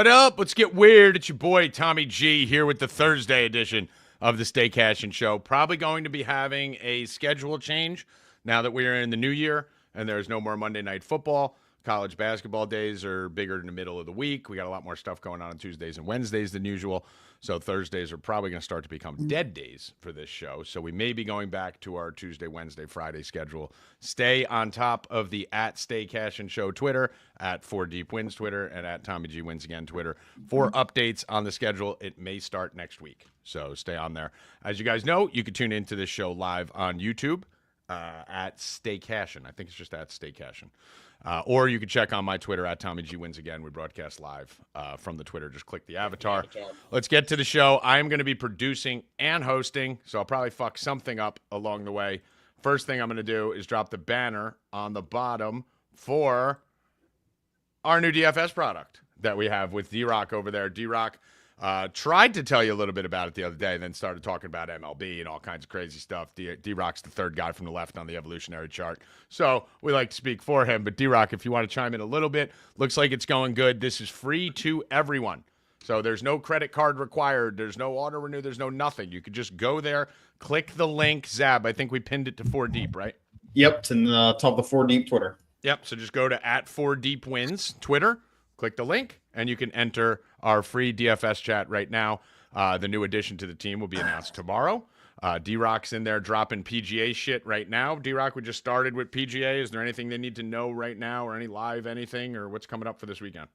What up? Let's get weird. It's your boy Tommy G here with the Thursday edition of the Stay Cashin show. Probably going to be having a schedule change now that we're in the new year and there's no more Monday Night Football. College basketball days are bigger in the middle of the week. We got a lot more stuff going on Tuesdays and Wednesdays than usual. So Thursdays are probably going to start to become dead days for this show. So we may be going back to our Tuesday, Wednesday, Friday schedule. Stay on top of the @Stay Cashin Show Twitter, @4DeepWins Twitter, and @TommyGWins Again Twitter for updates on the schedule. It may start next week. So stay on there. As you guys know, you can tune into this show live on YouTube @Stay Cashin. I think it's just @Stay Cashin. Or you can check on my Twitter @TommyGWins Again. We broadcast live from the Twitter. Just click the avatar. Let's get to the show. I am going to be producing and hosting, so I'll probably fuck something up along the way. First thing I'm going to do is drop the banner on the bottom for our new DFS product that we have with D-Rock over there. D-Rock tried to tell you a little bit about it the other day, and then started talking about MLB and all kinds of crazy stuff. D-Rock's the third guy from the left on the evolutionary chart. So we like to speak for him. But D-Rock, if you want to chime in a little bit, looks like it's going good. This is free to everyone. So there's no credit card required. There's no auto renew. There's no nothing. You could just go there, click the link. Zab, I think we pinned it to 4Deep, right? Yep, it's in the top of the 4Deep Twitter. Yep, so just go to @4DeepWins Twitter, click the link, and you can enter our free DFS chat right now. The new addition to the team will be announced tomorrow. D-Rock's in there dropping PGA shit right now. D-Rock, we just started with PGA. Is there anything they need to know right now, or any live anything, or what's coming up for this weekend?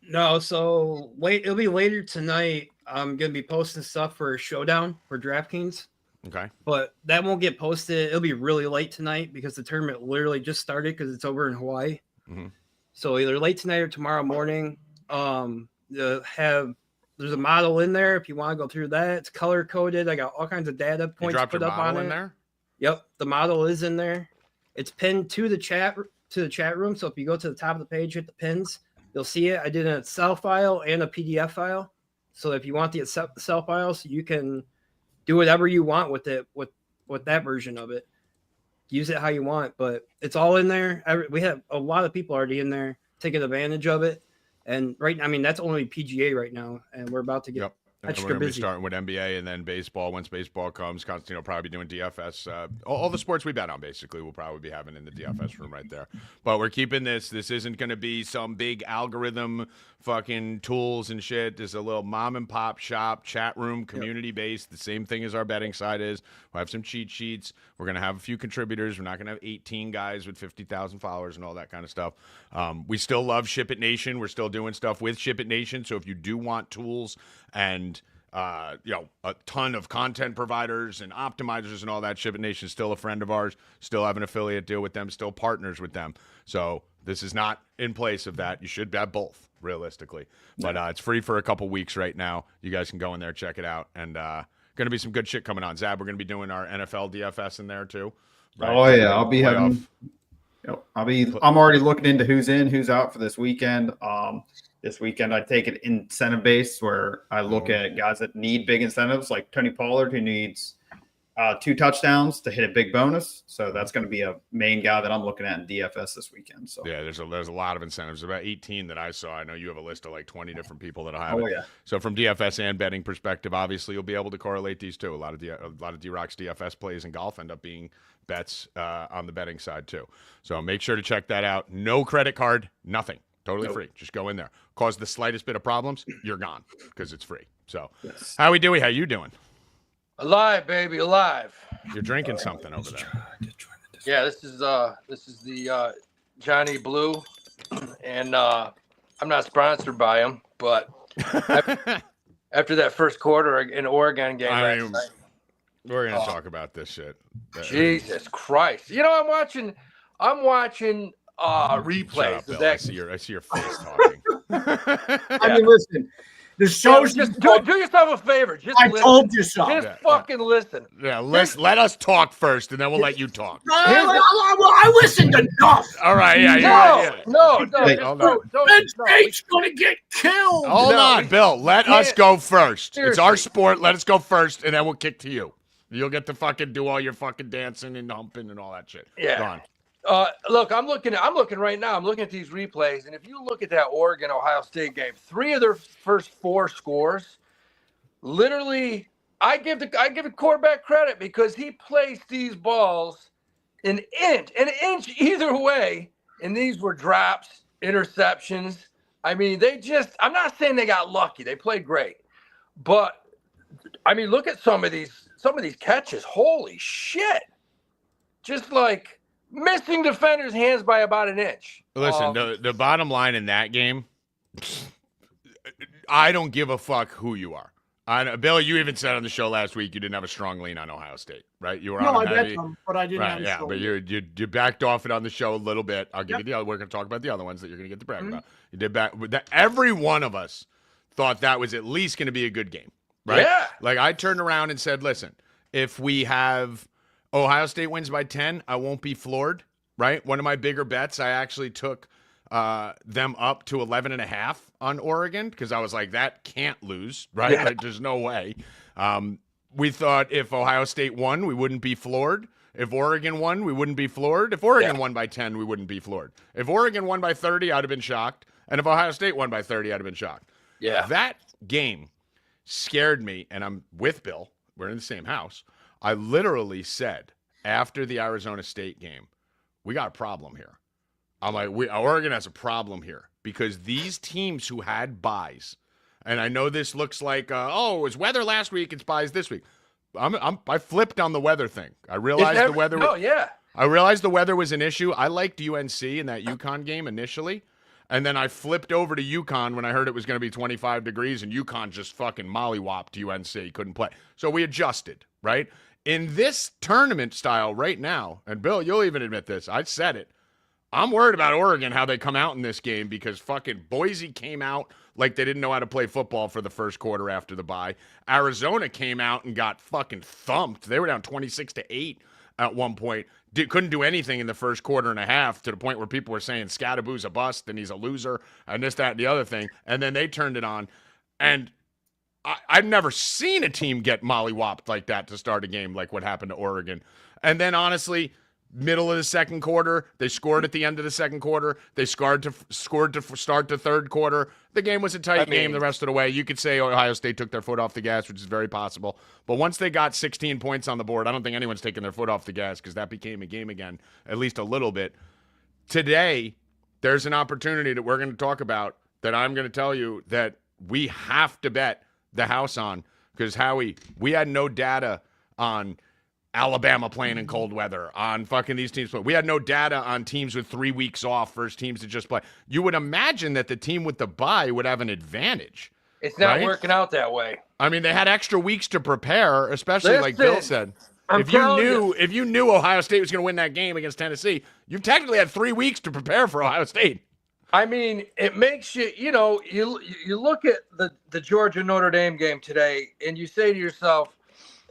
No, so it'll be later tonight. I'm going to be posting stuff for Showdown for DraftKings. Okay. But that won't get posted. It'll be really late tonight because the tournament literally just started because it's over in Hawaii. Mm-hmm. So either late tonight or tomorrow morning. There's a model in there if you want to go through that. It's color coded. I got all kinds of data points put up on it. There? Yep, the model is in there. It's pinned to the chat room. So if you go to the top of the page, hit the pins, you'll see it. I did an Excel file and a PDF file. So if you want the Excel files, you can do whatever you want with it with that version of it. Use it how you want, but it's all in there. We have a lot of people already in there taking advantage of it. And that's only PGA right now, and we're about to get extra we're going to be busy. starting with NBA and then baseball. Once baseball comes, Constantino will probably be doing DFS. All the sports we bet on, basically, we'll probably be having in the DFS room right there. But we're keeping this. This isn't going to be some big algorithm fucking tools and shit. This is a little mom and pop shop, chat room, community-based. The same thing as our betting side is. We'll have some cheat sheets. We're going to have a few contributors. We're not going to have 18 guys with 50,000 followers and all that kind of stuff. We still love Ship It Nation. We're still doing stuff with Ship It Nation. So if you do want tools and a ton of content providers and optimizers and all that, Ship It Nation is still a friend of ours. Still have an affiliate deal with them. Still partners with them. So this is not in place of that. You should have both, realistically. But it's free for a couple weeks right now. You guys can go in there, check it out. And going to be some good shit coming on. Zab, we're going to be doing our NFL DFS in there too. Right? Oh yeah, I'll be having. I'm already looking into who's in, who's out for this weekend. This weekend, I take it incentive based, where I look at guys that need big incentives, like Tony Pollard, who needs 2 touchdowns to hit a big bonus. So that's going to be a main guy that I'm looking at in DFS this weekend. So yeah, there's a lot of incentives. About 18 that I saw. I know you have a list of like 20 different people that'll have it. Yeah. So from DFS and betting perspective, obviously you'll be able to correlate these two. A lot of D-Rock's DFS plays in golf end up being bets on the betting side too. So make sure to check that out. No credit card, nothing. Totally free. Just go in there. Cause the slightest bit of problems, you're gone because it's free. So how we doing? How you doing? Alive, baby, alive. You're drinking something over there. Yeah, this is the Johnny Blue, and I'm not sponsored by him, but after that first quarter in Oregon game last night, we're gonna talk about this shit. Jesus Christ! You know, I'm watching replays. Shut up, Bill. I see your face talking. I mean, listen. The show's just do yourself a favor. Just I listen. told you so. Just fucking listen. Yeah, let us talk first, and then we'll let you talk. I listened enough. All right, No. Ben State's gonna get killed. Hold on, Bill. Let us go first. Seriously. It's our sport. Let us go first, and then we'll kick to you. You'll get to fucking do all your fucking dancing and humping and all that shit. Yeah. Go on. Look, I'm looking right now. I'm looking at these replays, and if you look at that Oregon Ohio State game, 3 of their first 4 scores, literally, I give the quarterback credit because he placed these balls an inch either way, and these were drops, interceptions. I mean, I'm not saying they got lucky. They played great, but I mean, look at some of these catches. Holy shit! Just like missing defenders' hands by about an inch. Listen, the bottom line in that game, I don't give a fuck who you are. Bill, you even said on the show last week you didn't have a strong lean on Ohio State, right? You were No, on I bet them, but I didn't have a yeah, strong but lean. you backed off it on the show a little bit. I'll give you the other. We're going to talk about the other ones that you're going to get the brag about. You did back. Every one of us thought that was at least going to be a good game, right? Yeah. Like I turned around and said, listen, if we have Ohio State wins by 10, I won't be floored, right? One of my bigger bets, I actually took them up to 11.5 on Oregon because I was like, that can't lose, right? Yeah. Like, there's no way. We thought if Ohio State won, we wouldn't be floored. If Oregon won, we wouldn't be floored. If Oregon won by 10, we wouldn't be floored. If Oregon won by 30, I'd have been shocked. And if Ohio State won by 30, I'd have been shocked. Yeah. That game scared me, and I'm with Bill. We're in the same house. I literally said after the Arizona State game, we got a problem here. I'm like, Oregon has a problem here because these teams who had buys, and I know this looks like, it was weather last week, it's buys this week. I flipped on the weather thing. I realized the weather. No, yeah. I realized the weather was an issue. I liked UNC in that UConn game initially, and then I flipped over to UConn when I heard it was going to be 25 degrees, and UConn just fucking mollywopped UNC, couldn't play. So we adjusted, right? In this tournament style right now, and Bill, you'll even admit this, I said it, I'm worried about Oregon, how they come out in this game because fucking Boise came out like they didn't know how to play football for the first quarter after the bye. Arizona came out and got fucking thumped. They were down 26-8 at one point. Couldn't do anything in the first quarter and a half to the point where people were saying Scadaboo's a bust and he's a loser and this, that, and the other thing. And then they turned it on. And I've never seen a team get mollywopped like that to start a game like what happened to Oregon. And then honestly, middle of the second quarter, they scored at the end of the second quarter. They scored to start the third quarter. The game was a tight game the rest of the way. You could say Ohio State took their foot off the gas, which is very possible. But once they got 16 points on the board, I don't think anyone's taking their foot off the gas because that became a game again, at least a little bit. Today, there's an opportunity that we're going to talk about that I'm going to tell you that we have to bet the house on because, Howie, we had no data on Alabama playing in cold weather, on fucking these teams. We had no data on teams with 3 weeks off versus teams that just play. You would imagine that the team with the bye would have an advantage. It's not right? working out that way. I mean, they had extra weeks to prepare, especially like Bill said. If you knew Ohio State was going to win that game against Tennessee, you've technically had 3 weeks to prepare for Ohio State. I mean, it makes you look at the Georgia Notre Dame game today, and you say to yourself,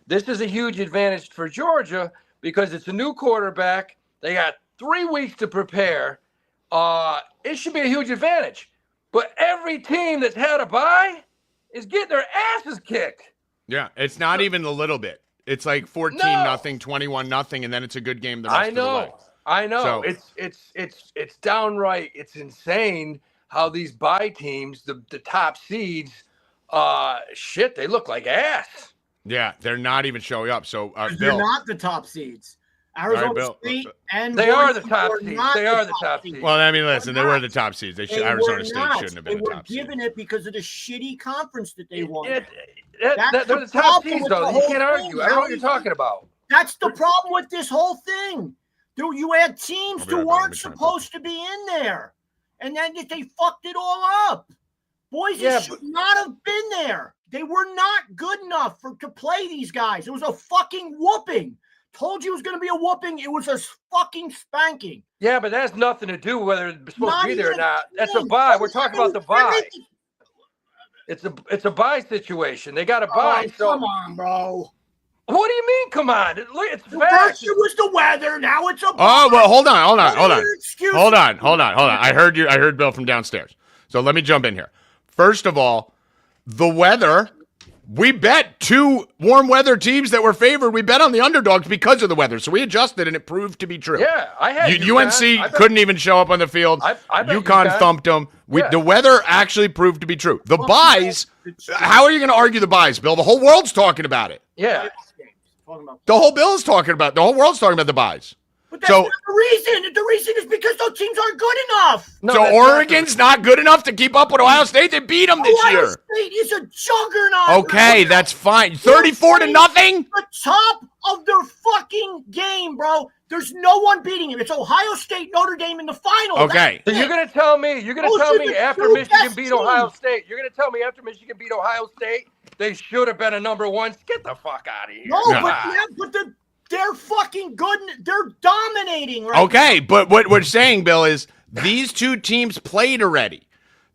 this is a huge advantage for Georgia because it's a new quarterback. They got 3 weeks to prepare. It should be a huge advantage. But every team that's had a bye is getting their asses kicked. Yeah, it's not even a little bit. It's like 14-0, 21-0, and then it's a good game the rest of the way. I know. So, it's downright. It's insane how these bye teams, the top seeds, they look like ass. Yeah, they're not even showing up. So, They're Bill, not the top seeds. Arizona State and they are the Boise top were seeds. not They are the top seeds. well, I mean, listen, they were the top seeds. Arizona State shouldn't have been the top seed. They were given it because of the shitty conference that they won. They're the top seeds, though. You can't argue. I know what you're talking about. That's the problem with this whole thing. Dude, you had teams who weren't supposed to be in there, and then they fucked it all up. Boise should not have been there. They were not good enough to play these guys. It was a fucking whooping. Told you it was going to be a whooping. It was a fucking spanking. Yeah, but that has nothing to do whether it's supposed to be there or not. That's a bye. We're talking about the bye. It's a bye situation. They got a bye. So come on, bro. What do you mean? Come on! It's fact. First it was the weather. Now it's a. Oh well, hold on. I heard Bill from downstairs. So let me jump in here. First of all, the weather We bet 2 warm weather teams that were favored. We bet on the underdogs because of the weather. So we adjusted, and it proved to be true. Yeah, I had UNC couldn't even show up on the field. I bet UConn thumped them. The weather actually proved to be true. The buys, how are you going to argue the buys, Bill? The whole world's talking about it. Yeah. The whole world's talking about the buys. But that's not the reason. The reason is because those teams aren't good enough. No, so Oregon's not good enough to keep up with Ohio State? They beat them this Ohio year. State is a juggernaut. Okay, that's fine. 34-0? The top of their fucking game, bro. There's no one beating him. It's Ohio State, Notre Dame in the final. Okay. So you're gonna tell me after Michigan beat Ohio State, they should have been a number 1? Get the fuck out of here. No, but they're fucking good. They're dominating right Okay, but what we're saying, Bill, is these 2 teams played already.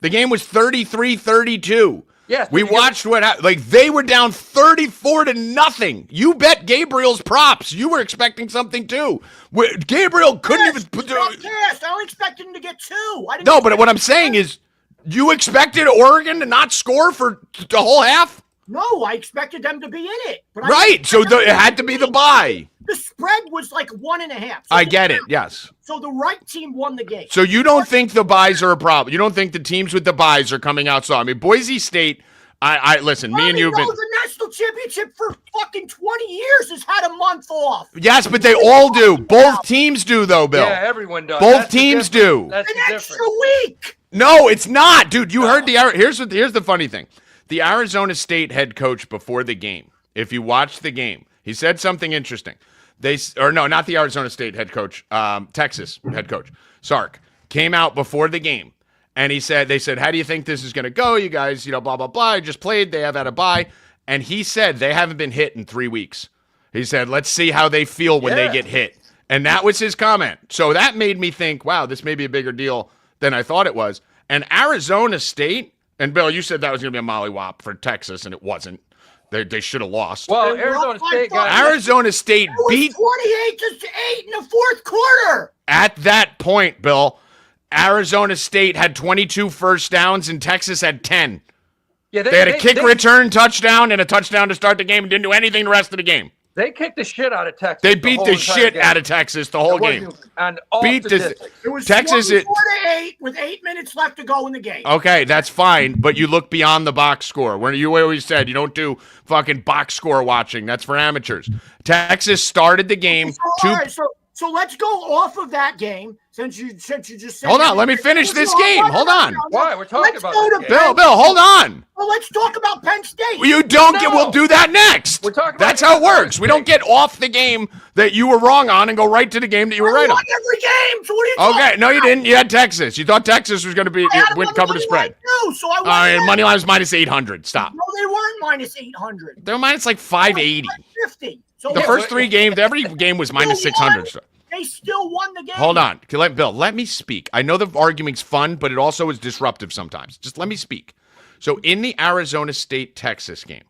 The game was 33-32. Yes. We watched what happened. Like, they were down 34-0. You bet Gabriel's props. You were expecting something, too. Gabriel couldn't even... Yes, I only expected him to get 2. No, but what I'm saying is, you expected Oregon to not score for the whole half? No, I expected them to be in it. But Right, so it had to be the bye. The spread was like 1.5. So I get it, yes. So the right team won the game. So you don't think the buys are a problem? You don't think the teams with the buys are coming out? So I mean, Boise State. I listen. Me and you have been the national championship for fucking 20 years has had a month off. Yes, but they all do. Both teams do, though, Bill. Yeah, everyone does. Both teams do. That's An the extra difference. week. No, it's not, dude. You heard the here's the funny thing. The Arizona State head coach before the game. If you watched the game, he said something interesting. Not the Arizona State head coach, Texas head coach, Sark, came out before the game, and they said, how do you think this is going to go? You guys, blah, blah, blah. I just played. They have had a bye. And he said they haven't been hit in 3 weeks. He said, let's see how they feel when they get hit. And that was his comment. So that made me think, wow, this may be a bigger deal than I thought it was. And Arizona State, and Bill, you said that was going to be a mollywop for Texas, and it wasn't. They should have lost. Well, Arizona State beat 28-8 in the fourth quarter. At that point, Bill, Arizona State had 22 first downs and Texas had 10. Yeah, they had a kick return touchdown and a touchdown to start the game and didn't do anything the rest of the game. They kicked the shit out of Texas. They beat the shit out of Texas the whole game. And all beat It was Texas 24-8 with 8 minutes left to go in the game. Okay, that's fine, but you look beyond the box score. Where you always said you don't do fucking box score watching. That's for amateurs. Texas started the game. All right, so let's go off of that game since you just said. Hold on, let me finish this game. Hold on. Why? We're talking about Bill, hold on. Well, let's talk about Penn State. You don't get. We'll do that next. We're talking. That's how it works. We don't get off the game that you were wrong on and go right to the game that you were right on. Every game. So what are you talking Okay, no, you about? didn't. You had Texas. You thought Texas was going to be cover the spread. So I money line was minus 800. Stop. No, they weren't minus 800. They were minus like 580. 50. So The first 3 games, every game was minus 600. They still won the game. Hold on. Bill, let me speak. I know the argument's fun, but it also is disruptive sometimes. Just let me speak. So in the Arizona State-Texas game,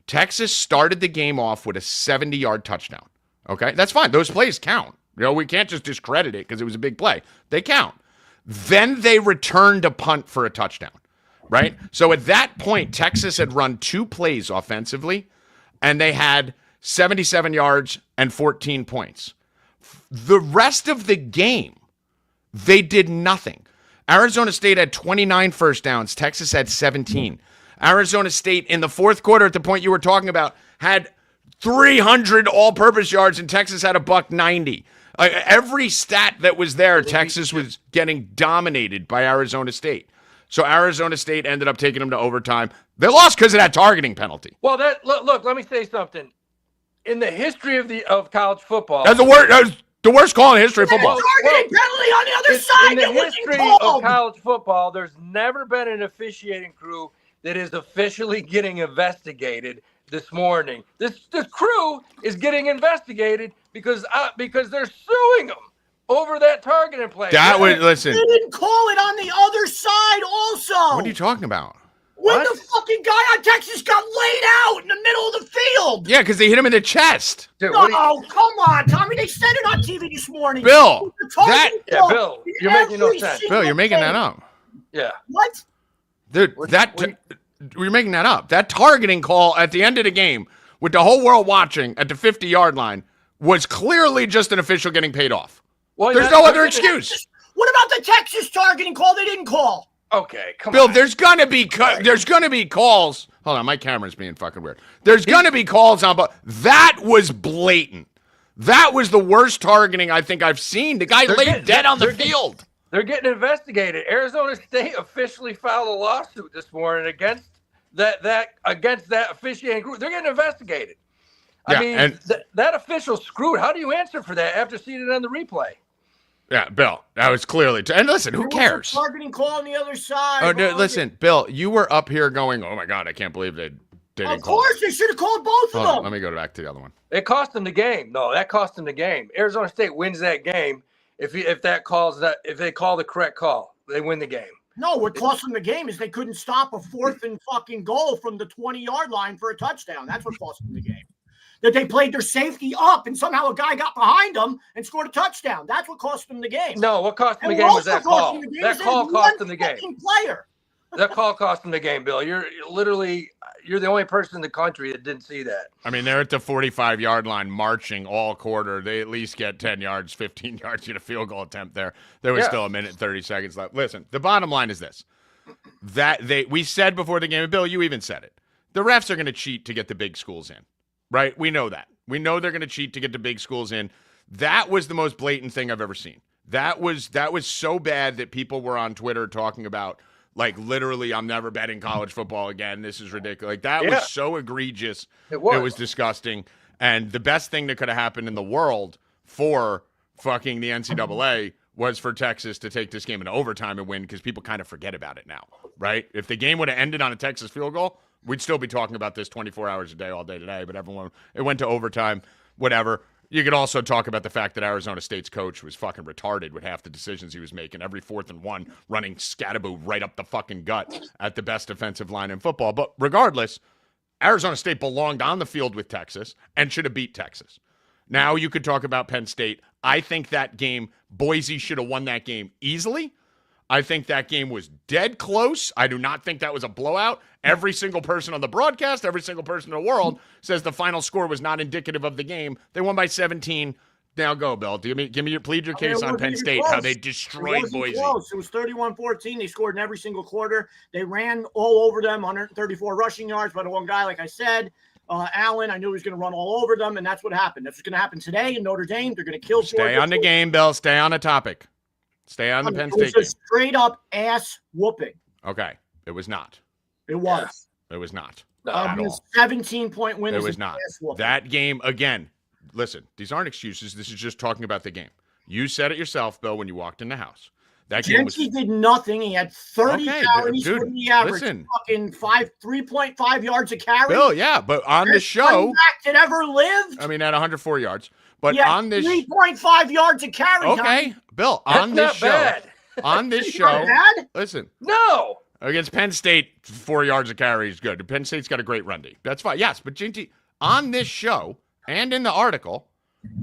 Texas started the game off with a 70-yard touchdown. Okay? That's fine. Those plays count. We can't just discredit it because it was a big play. They count. Then they returned a punt for a touchdown, right? So at that point, Texas had run 2 plays offensively, and they had 77 yards and 14 points. The rest of the game, they did nothing. Arizona State had 29 first downs. Texas had 17. Arizona State in the fourth quarter, at the point you were talking about, had 300 all-purpose yards, and Texas had $190. Every stat that was there, Texas was getting dominated by Arizona State. So Arizona State ended up taking them to overtime. They lost because of that targeting penalty. Well, look. Let me say something. In the history of college football, That's the worst call in the history of football. Targeting penalty on the other side. In the history of college football, there's never been an officiating crew that is officially getting investigated this morning. This crew is getting investigated because they're suing them over that targeting play. Listen. They didn't call it on the other side also. What are you talking about? When the fucking guy on Texas got laid out in the middle of the field. Yeah, because they hit him in the chest. Dude, come on, Tommy. They said it on TV this morning. Bill, Bill, you're making no sense. Bill, you're making that up. Yeah. What? Dude, You're making that up. That targeting call at the end of the game, with the whole world watching at the 50-yard line, was clearly just an official getting paid off. Well, There's no other excuse. What about the Texas targeting call they didn't call? Okay, come Bill, on. there's gonna be calls. Hold on, my camera's being fucking weird. There's gonna be calls on, but that was blatant. That was the worst targeting I think I've seen. The guy laid dead on the field. They're getting investigated. Arizona State officially filed a lawsuit this morning against that officiating group. They're getting investigated. Yeah, I mean, that official screwed. How do you answer for that after seeing it on the replay? Yeah, Bill, that was clearly. And listen, who There was a cares? targeting call on the other side. Oh, no, listen, Bill, you were up here going, "Oh my God, I can't believe they didn't Of call." course, they should have called both Hold of on, them. let me go back to the other one. It cost them the game. No, that cost them the game. Arizona State wins that game if they call the correct call. They win the game. No, what cost them the game is they couldn't stop a 4th and fucking goal from the 20-yard line for a touchdown. That's what cost them the game. That they played their safety up and somehow a guy got behind them and scored a touchdown. That's what cost them the game. No, what cost them the And game what was that also cost call. them the game That is call there's cost one them the game. fucking player. That call cost them the game, Bill. You're the only person in the country that didn't see that. I mean, they're at the 45-yard line marching all quarter. They at least get 10 yards, 15 yards, get a field goal attempt there. There was still a minute and 30 seconds left. Listen, the bottom line is this. We said before the game, and Bill, you even said it. The refs are going to cheat to get the big schools in, right? We know that. We know they're going to cheat to get the big schools in. That was the most blatant thing I've ever seen. That was so bad that people were on Twitter talking about, like, literally, I'm never betting college football again. This is ridiculous. Like, that was so egregious. It was disgusting. And the best thing that could have happened in the world for fucking the NCAA was for Texas to take this game in overtime and win, because people kind of forget about it now, right? If the game would have ended on a Texas field goal, we'd still be talking about this 24 hours a day, all day today. But it went to overtime, whatever. You could also talk about the fact that Arizona State's coach was fucking retarded with half the decisions he was making. Every 4th and 1, running Scatterbo right up the fucking gut at the best defensive line in football. But regardless, Arizona State belonged on the field with Texas and should have beat Texas. Now you could talk about Penn State. I think that game, Boise should have won that game easily. I think that game was dead close. I do not think that was a blowout. Every single person on the broadcast, every single person in the world says the final score was not indicative of the game. They won by 17. Now go, Bill. Plead your case on Penn State, how they destroyed Boise. Close. It was 31-14. They scored in every single quarter. They ran all over them, 134 rushing yards by the one guy, like I said. Allen, I knew he was going to run all over them, and that's what happened. That's what's going to happen today in Notre Dame. They're going to kill Georgia. Stay on the game, Bill. Stay on the topic. Stay on the Penn State game. It was a straight-up ass whooping. Okay. It was not. It was. It was not. It was 17-point win. It was not. That game, again, listen, these aren't excuses. This is just talking about the game. You said it yourself, Bill, when you walked in the house. That game was... did nothing. He had 30 carries for the average. Listen. Fucking 3.5 yards a carry. Bill, yeah, but on the show... that ever lived? I mean, at 104 yards. But yeah, on this... 3.5 yards a carry. Okay, Bill, on this show... Bad. On this show... Bad? Listen. No! Against Penn State, 4 yards of carry is good. Penn State's got a great run D. That's fine. Yes, but JT, on this show and in the article,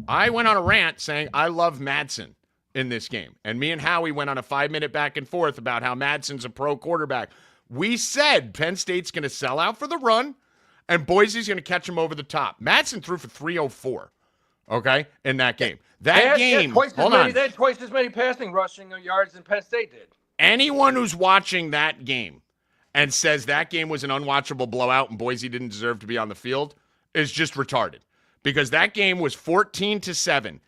I went on a rant saying I love Madsen in this game. And me and Howie went on a 5-minute back and forth about how Madsen's a pro quarterback. We said Penn State's going to sell out for the run, and Boise's going to catch him over the top. Madsen threw for 304, okay, in that game. That game, hold on. They had twice as many passing rushing yards than Penn State did. Anyone who's watching that game and says that game was an unwatchable blowout and Boise didn't deserve to be on the field is just retarded, because that game was 14-7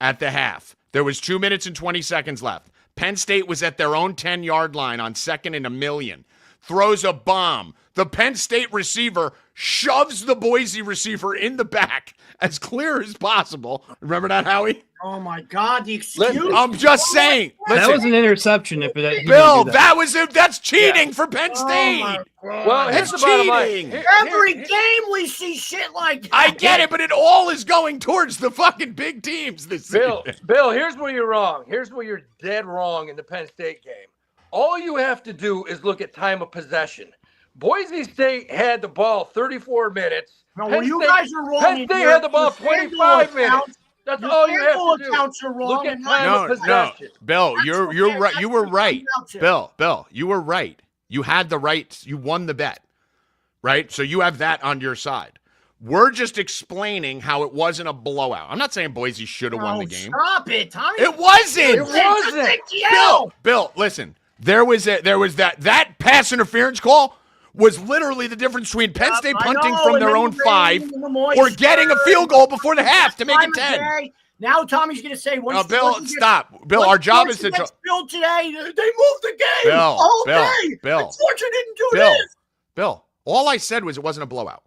at the half. There was 2 minutes and 20 seconds left. Penn State was at their own 10-yard line on 2nd and 1,000,000. Throws a bomb. The Penn State receiver shoves the Boise receiver in the back as clear as possible. Remember that, Howie? Oh, my God. The excuse. I'm just saying. Listen, that was an interception. If it, Bill, that's cheating for Penn State. Well, here's that's the bottom line. cheating. Every game we see shit like that. I get it, but it all is going towards the fucking big teams this season. Bill, here's where you're wrong. Here's where you're dead wrong in the Penn State game. All you have to do is look at time of possession. Boise State had the ball 34 minutes. No, well, you guys are wrong. Penn State had the ball 25 minutes. That's all you have to do. Accounts are wrong. Look at time of possession. Bill, you're right. You were right. Bill, you were right. You had the right. You won the bet. right? So you have that on your side. We're just explaining how it wasn't a blowout. I'm not saying Boise should have won the game. Stop it, Tommy. It wasn't. It wasn't. Bill, listen. There was that pass interference call was literally the difference between Penn State punting from their own 5 or getting a field goal before the half to make it 10. Now Tommy's going to say, Bill, stop. Bill, our job is to Bill today. They moved the game Bill, all Bill, day. Bill, Unfortunately, didn't do Bill, this. Bill, all I said was it wasn't a blowout.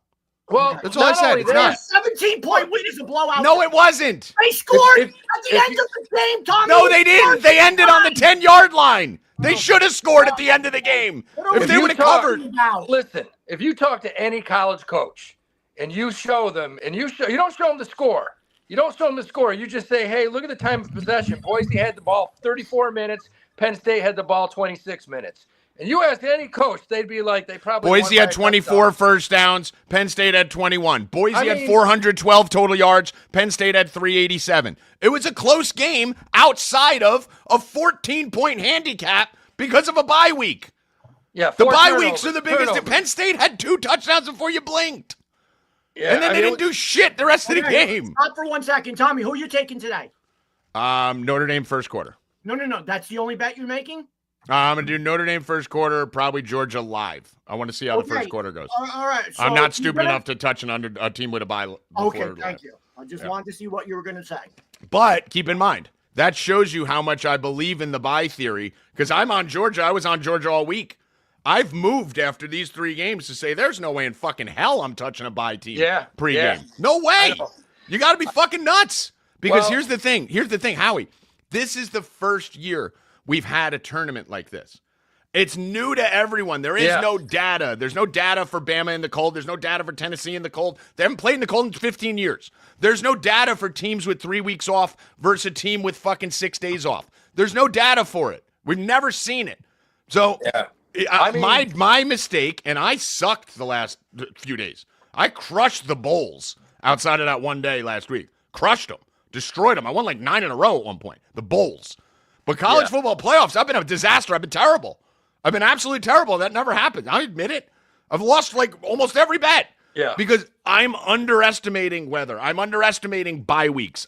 Well, That's all I said. It's not. 17-point win is a blowout. No, it wasn't. They scored If- at the end of the game, Tommy. No, they didn't. They ended on the 10-yard line. They should have scored at the end of the game. If they would have covered. Listen, if you talk to any college coach and you show them, and you don't show them the score. You don't show them the score. You just say, hey, look at the time of possession. Boise had the ball 34 minutes. Penn State had the ball 26 minutes. And you ask any coach, they'd be like, they probably Boise won had by a 24 touchdown. first downs. Penn State had 21. Boise I had mean- 412 total yards. Penn State had 387. It was a close game outside of a 14-point handicap because of a bye week. Yeah, The 4 bye turnovers, weeks are the biggest. turnovers. Penn State had 2 touchdowns before you blinked. Yeah, And then I they mean, didn't do shit the rest of the game. Stop for 1 second. Tommy, who are you taking today? Notre Dame first quarter. No. That's the only bet you're making? I'm going to do Notre Dame first quarter, probably Georgia live. I want to see how the Okay. first quarter goes. All right. So I'm not you're stupid gonna- enough to touch a team with a bye. Okay, before thank you. I just Yeah. wanted to see what you were going to say. But keep in mind, that shows you how much I believe in the bye theory because I'm on Georgia. I was on Georgia all week. I've moved after these 3 games to say there's no way in fucking hell I'm touching a bye team pregame. Yeah. No way. know. You got to be fucking nuts. Because Well- here's the thing, Howie. This is the first year we've had a tournament like this. It's new to everyone. There is no data. There's no data for Bama in the cold. There's no data for Tennessee in the cold. They haven't played in the cold in 15 years. There's no data for teams with 3 weeks off versus a team with fucking 6 days off. There's no data for it. We've never seen it. So I mean- my mistake, and I sucked the last few days. I crushed the Bulls outside of that one day last week. Crushed them. Destroyed them. I won like 9 in a row at one point. The Bulls. But college football playoffs, I've been a disaster. I've been terrible. I've been absolutely terrible. That never happened. I admit it. I've lost like almost every bet. Yeah. Because I'm underestimating weather. I'm underestimating bye weeks.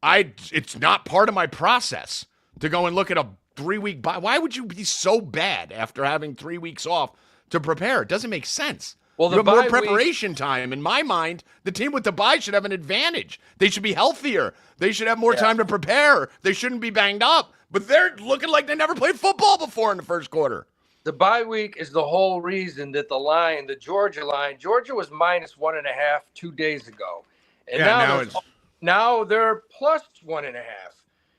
It's not part of my process to go and look at a 3-week bye. Why would you be so bad after having 3 weeks off to prepare? It doesn't make sense. Well, the you have more bye preparation time. In my mind, the team with the bye should have an advantage. They should be healthier. They should have more time to prepare. They shouldn't be banged up. But they're looking like they never played football before in the first quarter. The bye week is the whole reason that the Georgia was -1.5 2 days ago. And now they're +1.5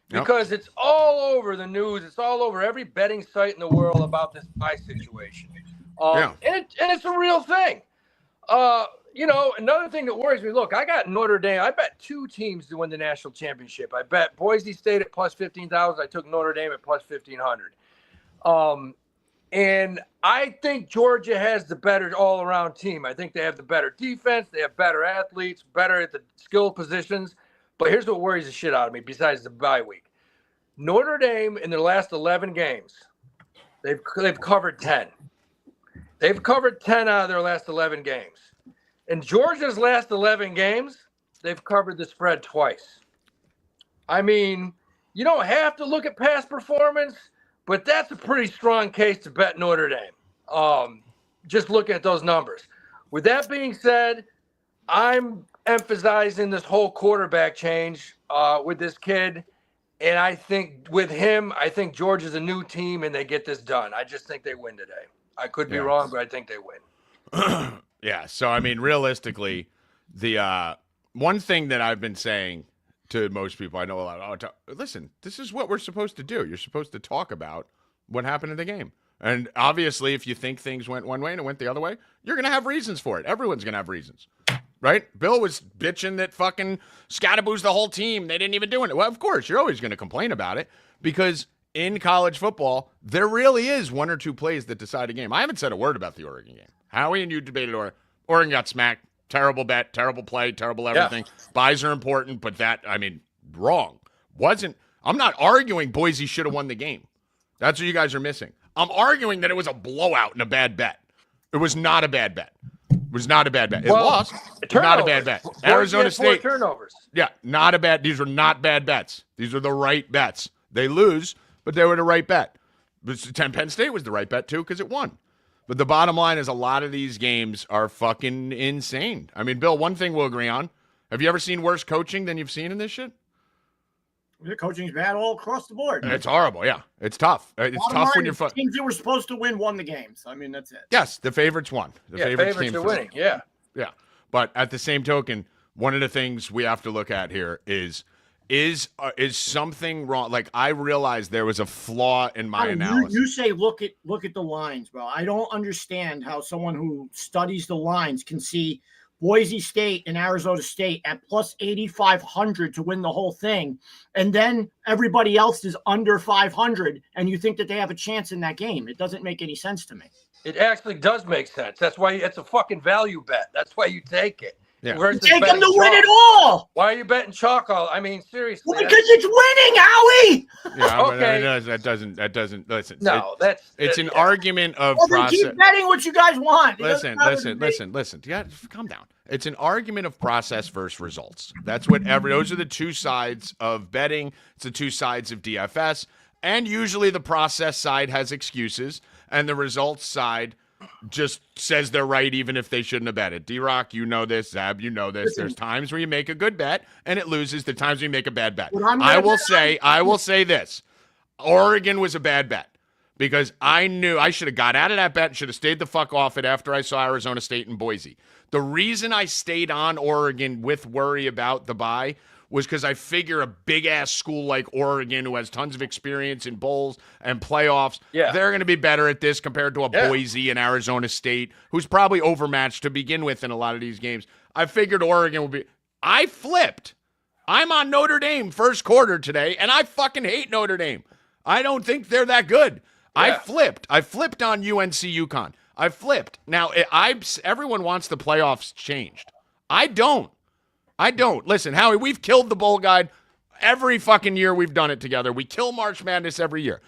because it's all over the news. It's all over every betting site in the world about this bye situation. And it's a real thing. Another thing that worries me, look, I got Notre Dame. I bet 2 teams to win the national championship. I bet Boise State at +15,000. I took Notre Dame at +1,500. And I think Georgia has the better all-around team. I think they have the better defense. They have better athletes, better at the skill positions. But here's what worries the shit out of me besides the bye week. Notre Dame, in their last 11 games, they've covered 10. They've covered 10 out of their last 11 games. In Georgia's last 11 games, they've covered the spread twice. I mean, you don't have to look at past performance, but that's a pretty strong case to bet Notre Dame. Just looking at those numbers. With that being said, I'm emphasizing this whole quarterback change with this kid. And I think with him, I think Georgia's a new team and they get this done. I just think they win today. I could be wrong, but I think they win. Yeah. So, I mean, realistically, the one thing that I've been saying to most people I know a lot, listen, this is what we're supposed to do. You're supposed to talk about what happened in the game. And obviously, if you think things went one way and it went the other way, you're going to have reasons for it. Everyone's going to have reasons. Right? Bill was bitching that fucking Scatterboos the whole team. They didn't even do it. Well, of course, you're always going to complain about it because in college football, there really is 1 or 2 plays that decide a game. I haven't said a word about the Oregon game. Howie and you debated Oregon got smacked. Terrible bet, terrible play, terrible everything. Yeah. Buys are important, but wrong. I'm not arguing Boise should have won the game. That's what you guys are missing. I'm arguing that it was a blowout and a bad bet. It was not a bad bet. It was not a bad bet. It Well, lost. Not a bad bet. Arizona State. 4 turnovers. Yeah, not a bad. These were not bad bets. These were the right bets. They lose, but they were the right bet. But Penn State was the right bet too because it won. But the bottom line is a lot of these games are fucking insane. I mean, Bill, one thing we'll agree on. Have you ever seen worse coaching than you've seen in this shit? The coaching's bad all across the board. It's horrible. Yeah, it's tough. It's tough when you're teams that were supposed to win won the games. I mean, that's it. Yes, the favorites won. The favorites are winning. Yeah. Yeah. But at the same token, one of the things we have to look at here is something wrong? Like, I realized there was a flaw in my analysis. You say look at the lines, bro. I don't understand how someone who studies the lines can see Boise State and Arizona State at plus 8,500 to win the whole thing, and then everybody else is under 500, and you think that they have a chance in that game. It doesn't make any sense to me. It actually does make sense. That's why it's a fucking value bet. That's why you take it. Yeah. You take them to win it all. Why are you betting chalk all? I mean, seriously. Well, because it's winning, Howie. Yeah, Okay. That doesn't listen. No, it's an argument of Well, then process. keep betting what you guys want. Listen. Yeah, calm down. It's an argument of process versus results. That's what those are the two sides of betting. It's the two sides of DFS. And usually the process side has excuses, and the results side just says they're right even if they shouldn't have betted. D-Rock, you know this. Zab, you know this. There's times where you make a good bet and it loses. The times where you make a bad bet. I will say this. Oregon was a bad bet because I knew I should have got out of that bet and should have stayed the fuck off it after I saw Arizona State and Boise. The reason I stayed on Oregon with worry about the bye was because I figure a big-ass school like Oregon, who has tons of experience in bowls and playoffs, they're going to be better at this compared to a Boise and Arizona State, who's probably overmatched to begin with in a lot of these games. I figured Oregon would be – I flipped. I'm on Notre Dame first quarter today, and I fucking hate Notre Dame. I don't think they're that good. Yeah. I flipped on UNC UConn. I flipped. Now, everyone wants the playoffs changed. I don't. Listen, Howie, we've killed the bowl guide every fucking year we've done it together. We kill March Madness every year.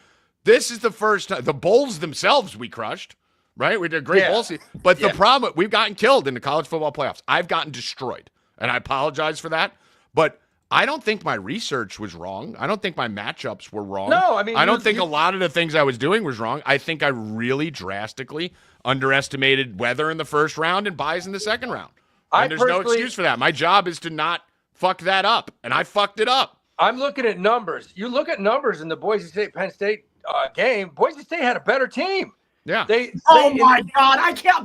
This is the first time. The bowls themselves we crushed, right? We did a great bowl season. But the problem, we've gotten killed in the college football playoffs. I've gotten destroyed, and I apologize for that. But I don't think my research was wrong. I don't think my matchups were wrong. No, I mean, I don't think a lot of the things I was doing was wrong. I think I really drastically underestimated weather in the first round and buys in the second round. And there's no excuse for that. My job is to not fuck that up, and I fucked it up. I'm looking at numbers. You look at numbers in the Boise State-Penn State game. Boise State had a better team. Yeah. My God, I can't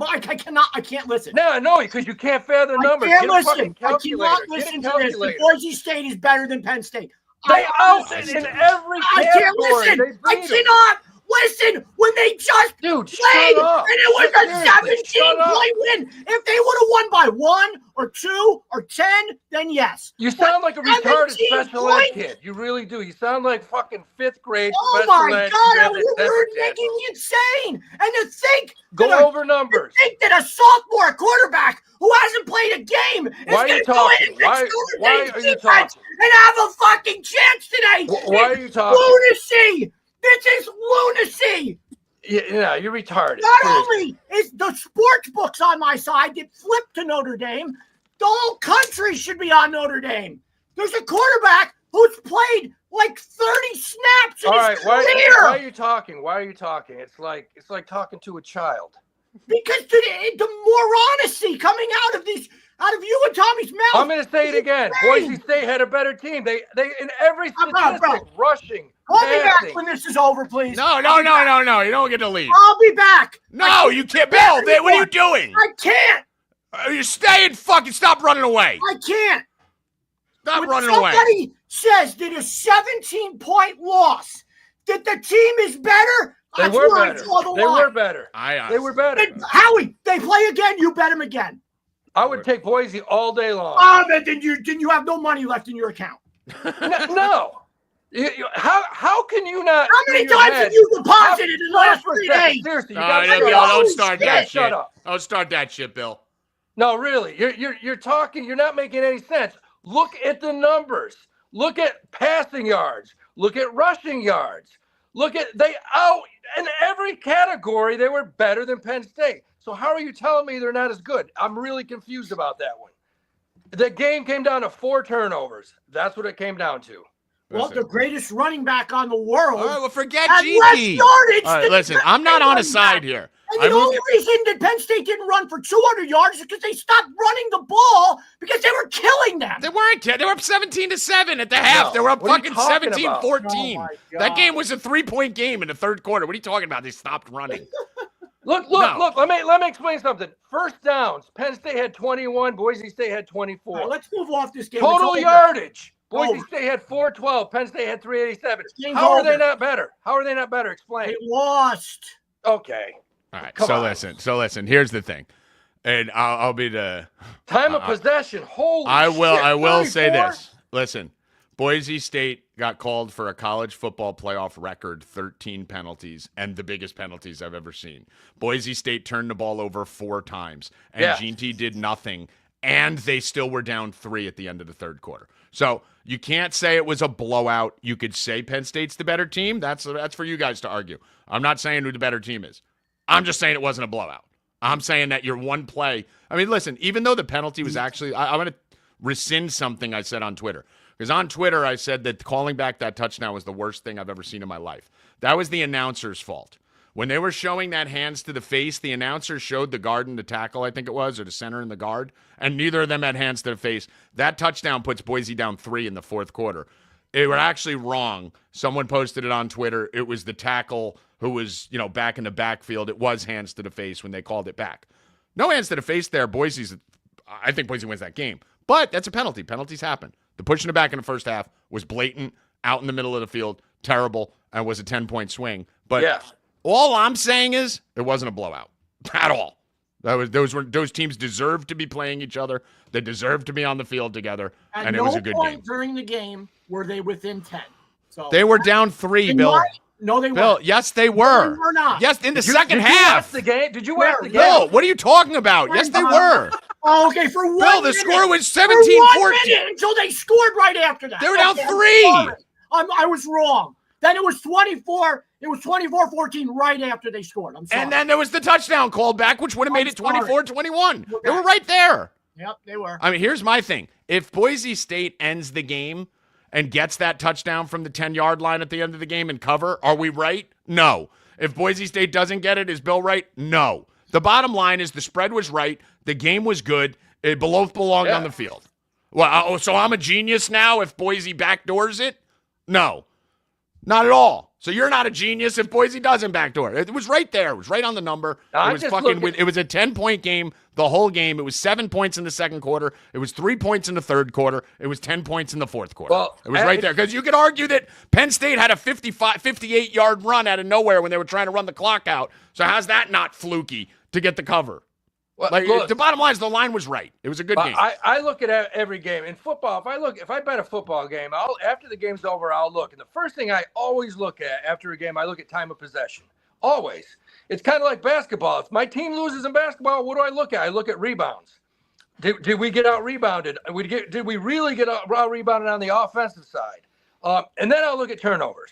listen. No, because you can't fair the numbers. I can't listen. I cannot listen to this. Boise State is better than Penn State. They out in every category. I can't listen. I cannot listen when they just played, and it was a 17-point win. If they would have won by 1 or 2 or 10, then yes. You sound like a retarded special ed kid. You really do. You sound like fucking 5th grade special ed. Oh my God, you're making me insane. And to think over numbers. To think that a sophomore quarterback who hasn't played a game is going to go in Why are you talking? And have a fucking chance today. Why are you talking? Lunacy. This is lunacy. Yeah, you're retarded. Not only is the sports books on my side get flipped to Notre Dame, the whole country should be on Notre Dame. There's a quarterback who's played like 30 snaps in his career. Why are you talking? It's like talking to a child. Because the moranicity coming out of you and Tommy's mouth. I'm going to say it again. Boise State had a better team. They in every statistic, rushing. Call me back when this is over, please. No. You don't get to leave. I'll be back. No, you can't. Bill, what are you doing? I can't. You're staying. Fucking stop running away. I can't. Stop running away. Somebody says that a 17-point loss, that the team is better. They were better. They were better. They were better. Howie, they play again. You bet them again. I would take Boise all day long. Oh, then you have no money left in your account. No. How can you not? How many times have you deposited in the last 3 days? Seriously, don't start that shit. Don't start that shit, Bill. No, really, you're talking. You're not making any sense. Look at the numbers. Look at passing yards. Look at rushing yards. Look at in every category they were better than Penn State. So how are you telling me they're not as good? I'm really confused about that one. The game came down to 4 turnovers. That's what it came down to. Well, the greatest running back on the world. All right, well, forget had GT. less yardage All right, than listen, the I'm not on a running side back. here. And the only reason that Penn State didn't run for 200 yards is because they stopped running the ball because they were killing them. They weren't. They were up 17-7 at the half. No, They were up what are you fucking talking about? 17-14. Oh, my That God. game was a 3-point game in the third quarter. What are you talking about? They stopped running. Look. Let me explain something. First downs. Penn State had 21. Boise State had 24. All right, let's move off this game. Total It's over. yardage. Boise Over. State had 412. Penn State had 387. game's How are over. they not better? How are they not better? Explain. They lost. Okay. All right. Come So on. listen. Here's the thing, and I'll be the. Time of possession. Holy I will shit. say 34? this. Listen, Boise State got called for a college football playoff record 13 penalties and the biggest penalties I've ever seen. Boise State turned the ball over 4 times, and Yeah. GT did nothing, and they still were down 3 at the end of the third quarter. So you can't say it was a blowout. You could say Penn State's the better team. That's for you guys to argue. I'm not saying who the better team is. I'm just saying it wasn't a blowout. I'm saying that your one play. I mean, listen, even though the penalty was actually, I'm going to rescind something I said on Twitter. Because on Twitter, I said that calling back that touchdown was the worst thing I've ever seen in my life. That was the announcer's fault. When they were showing that hands to the face, the announcer showed the guard and the tackle, I think it was, or the center and the guard, and neither of them had hands to the face. That touchdown puts Boise down 3 in the fourth quarter. It was actually wrong. Someone posted it on Twitter. It was the tackle who was, back in the backfield. It was hands to the face when they called it back. No hands to the face there. I think Boise wins that game. But that's a penalty. Penalties happen. The pushing it back in the first half was blatant, out in the middle of the field, terrible, and was a 10-point swing. But Yeah. all I'm saying is it wasn't a blowout at all. Those teams deserved to be playing each other. They deserved to be on the field together, and it was a good game. During the game were they within 10. So They were down 3, In Bill. my- No, they Bill, weren't. yes, they No, were. they were not. Yes, in the Did you- second did you half. watch the game? Did you watch the game? No, what are you talking about? Yes, they were. Oh, okay, for 1 Bill, the minute. score was For 1 17-14. minute until they scored right after that. They were down Okay, I'm 3. sorry. I was wrong. Then it was 24. It was 24-14 right after they scored. I'm sorry. And then there was the touchdown called back, which would have made it I'm sorry. 24-21. They Okay. were right there. Yep, they were. I mean, here's my thing. If Boise State ends the game and gets that touchdown from the 10-yard line at the end of the game and cover, are we right? No. If Boise State doesn't get it, is Bill right? No. The bottom line is the spread was right. The game was good. It both belonged on the field. Well, so I'm a genius now if Boise backdoors it? No. Not at all. So you're not a genius if Boise doesn't backdoor. It was right there. It was right on the number. I'm It was just fucking. looking- It was a 10-point game the whole game. It was 7 points in the second quarter. It was 3 points in the third quarter. It was 10 points in the fourth quarter. Well, it was right it's- there because you could argue that Penn State had a 58-yard run out of nowhere when they were trying to run the clock out. So how's that not fluky to get the cover? Well, Like look, the bottom line is the line was right. It was a good game. I look at every game in football. If I bet a football game, after the game's over, I'll look. And the first thing I always look at after a game, I look at time of possession. Always. It's kind of like basketball. If my team loses in basketball, what do I look at? I look at rebounds. Did we get out rebounded? Did we really get out rebounded on the offensive side? And then I'll look at turnovers.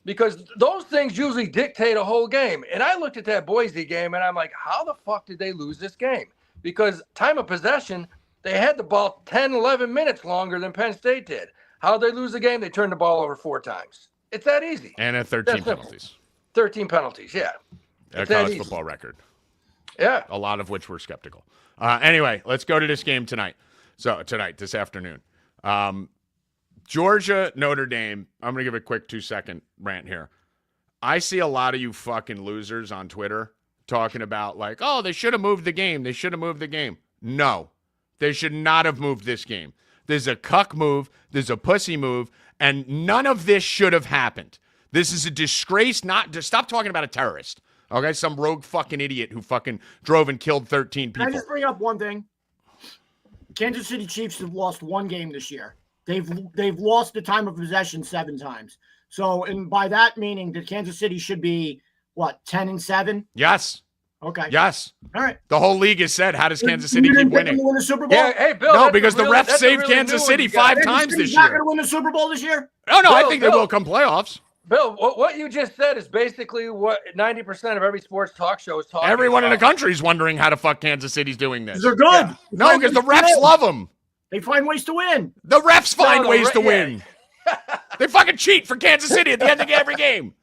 Because those things usually dictate a whole game. And I looked at that Boise game, and I'm like, how the fuck did they lose this game? Because time of possession, they had the ball 10, 11 minutes longer than Penn State did. How did they lose the game? They turned the ball over 4 times. It's that easy. And at 13 That's simple. penalties. 13 penalties, yeah. A It's that college easy. football record. Yeah. A lot of which were skeptical. Anyway, let's go to this game tonight. This afternoon. Georgia, Notre Dame. I'm going to give a quick 2-second rant here. I see a lot of you fucking losers on Twitter talking about like, oh, they should have moved the game. They should have moved the game. No, they should not have moved this game. There's a cuck move. There's a pussy move. And none of this should have happened. This is a disgrace. Stop talking about a terrorist. Okay, some rogue fucking idiot who fucking drove and killed 13 Can I people. just bring up one thing? Kansas City Chiefs have lost 1 game this year. They've lost the time of possession 7 times. So, and by that meaning that Kansas City should be what, 10-7? Yes. Okay. Yes. All right. The whole league has said, how does Kansas City You keep didn't pick them winning? to win the Super Bowl? Yeah, hey, Bill. No, that's because a the really- refs that's a saved really Kansas new City one you got. 5 times Kansas this City's not year. going to win the Super Bowl this year? Oh, no, I Bill, think they Bill. will come playoffs. Bill, what you just said is basically what 90% of every sports talk show is talking Everyone about. in the country is wondering how the fuck Kansas City's doing this. They're good. Yeah. No, because the refs love them. They find ways to win. The refs find the ways to yeah. win. They fucking cheat for Kansas City at the end of every game.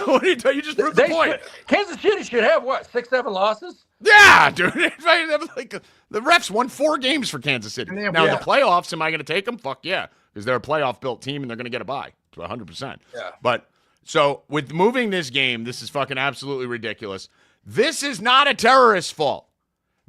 What do you do? You just proved the point. Kansas City should have what, 6-7 losses? Yeah, dude. Like, the refs won 4 games for Kansas City. And Now, in the playoffs, am I going to take them? Fuck yeah, because they're a playoff-built team and they're going to get a bye. 100%. Yeah. But so with moving this game, this is fucking absolutely ridiculous. This is not a terrorist's fault.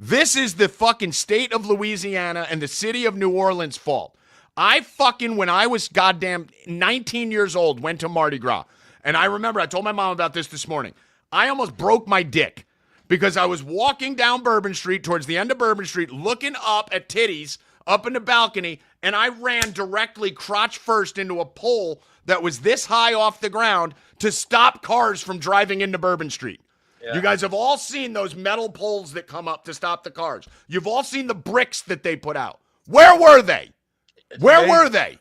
This is the fucking state of Louisiana and the city of New Orleans' fault. I fucking, when I was goddamn 19 years old, went to Mardi Gras. And I remember, I told my mom about this morning. I almost broke my dick because I was walking down Bourbon Street towards the end of Bourbon Street, looking up at titties up in the balcony, and I ran directly crotch first into a pole that was this high off the ground to stop cars from driving into Bourbon Street. Yeah. You guys have all seen those metal poles that come up to stop the cars. You've all seen the bricks that they put out. Where were they? Where were they?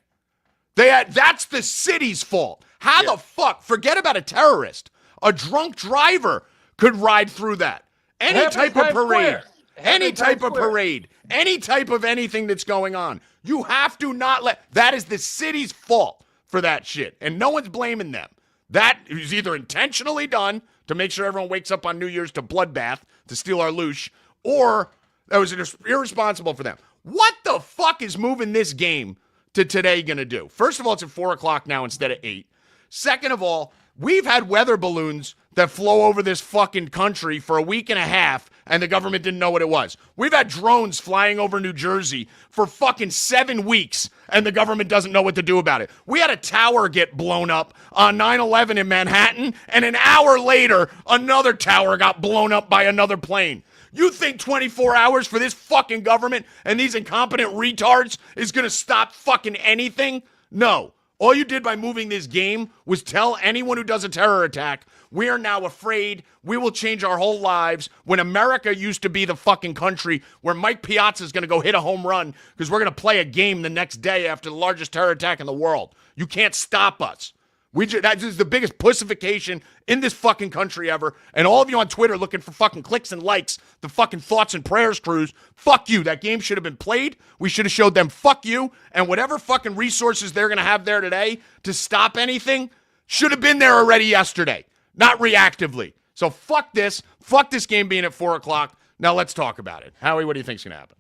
That's the city's fault. How the fuck? Forget about a terrorist. A drunk driver could ride through that. Any type of parade. Any type of parade. Any type of anything that's going on. You have to not let... That is the city's fault for that shit. And no one's blaming them. That is either intentionally done to make sure everyone wakes up on New Year's to bloodbath to steal our loosh, or that was irresponsible for them. What the fuck is moving this game to today going to do? First of all, it's at 4 o'clock now instead of 8. Second of all, we've had weather balloons that flow over this fucking country for a week and a half, and the government didn't know what it was. We've had drones flying over New Jersey for fucking 7 weeks, and the government doesn't know what to do about it. We had a tower get blown up on 9/11 in Manhattan, and an hour later, another tower got blown up by another plane. You think 24 hours for this fucking government and these incompetent retards is going to stop fucking anything? No. All you did by moving this game was tell anyone who does a terror attack, we are now afraid we will change our whole lives, when America used to be the fucking country where Mike Piazza is going to go hit a home run because we're going to play a game the next day after the largest terror attack in the world. You can't stop us. That is the biggest pussification in this fucking country ever. And all of you on Twitter looking for fucking clicks and likes, the fucking thoughts and prayers crews, fuck you. That game should have been played. We should have showed them fuck you. And whatever fucking resources they're going to have there today to stop anything should have been there already yesterday, not reactively. So fuck this. Fuck this game being at 4 o'clock. Now let's talk about it. Howie, what do you think's going to happen?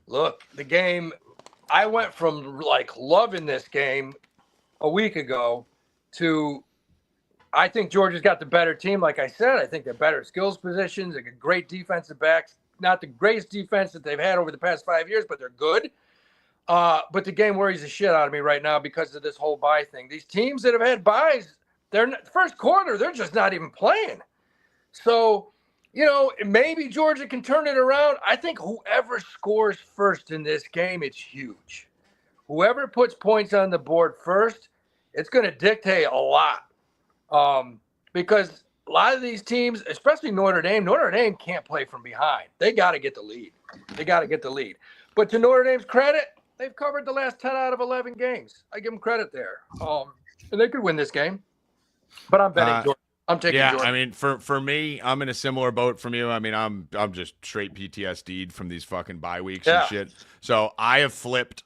Look, the game, I went from like loving this game a week ago to, I think Georgia's got the better team. Like I said, I think they're better skills positions. They got great defensive backs. Not the greatest defense that they've had over the past 5 years, but they're good. But the game worries the shit out of me right now because of this whole bye thing. These teams that have had byes, first quarter, they're just not even playing. So, maybe Georgia can turn it around. I think whoever scores first in this game, it's huge. Whoever puts points on the board first, it's going to dictate a lot, because a lot of these teams, especially Notre Dame can't play from behind. They got to get the lead. But to Notre Dame's credit, they've covered the last 10 out of 11 games. I give them credit there. And they could win this game. But I'm betting Georgia. I'm taking Georgia. I mean, for me, I'm in a similar boat from you. I mean, I'm just straight PTSD'd from these fucking bye weeks and shit. So I have flipped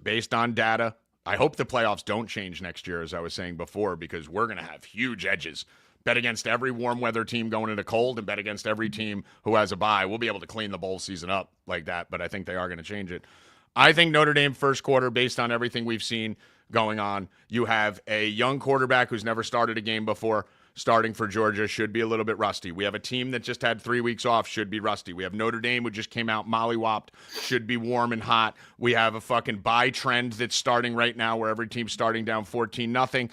based on data. I hope the playoffs don't change next year, as I was saying before, because we're going to have huge edges. Bet against every warm weather team going into cold and bet against every team who has a bye. We'll be able to clean the bowl season up like that, but I think they are going to change it. I think Notre Dame first quarter, based on everything we've seen going on, you have a young quarterback who's never started a game before starting for Georgia, should be a little bit rusty. We have a team that just had 3 weeks off, should be rusty. We have Notre Dame, who just came out mollywopped, should be warm and hot. We have a fucking bye trend that's starting right now where every team's starting down 14-0.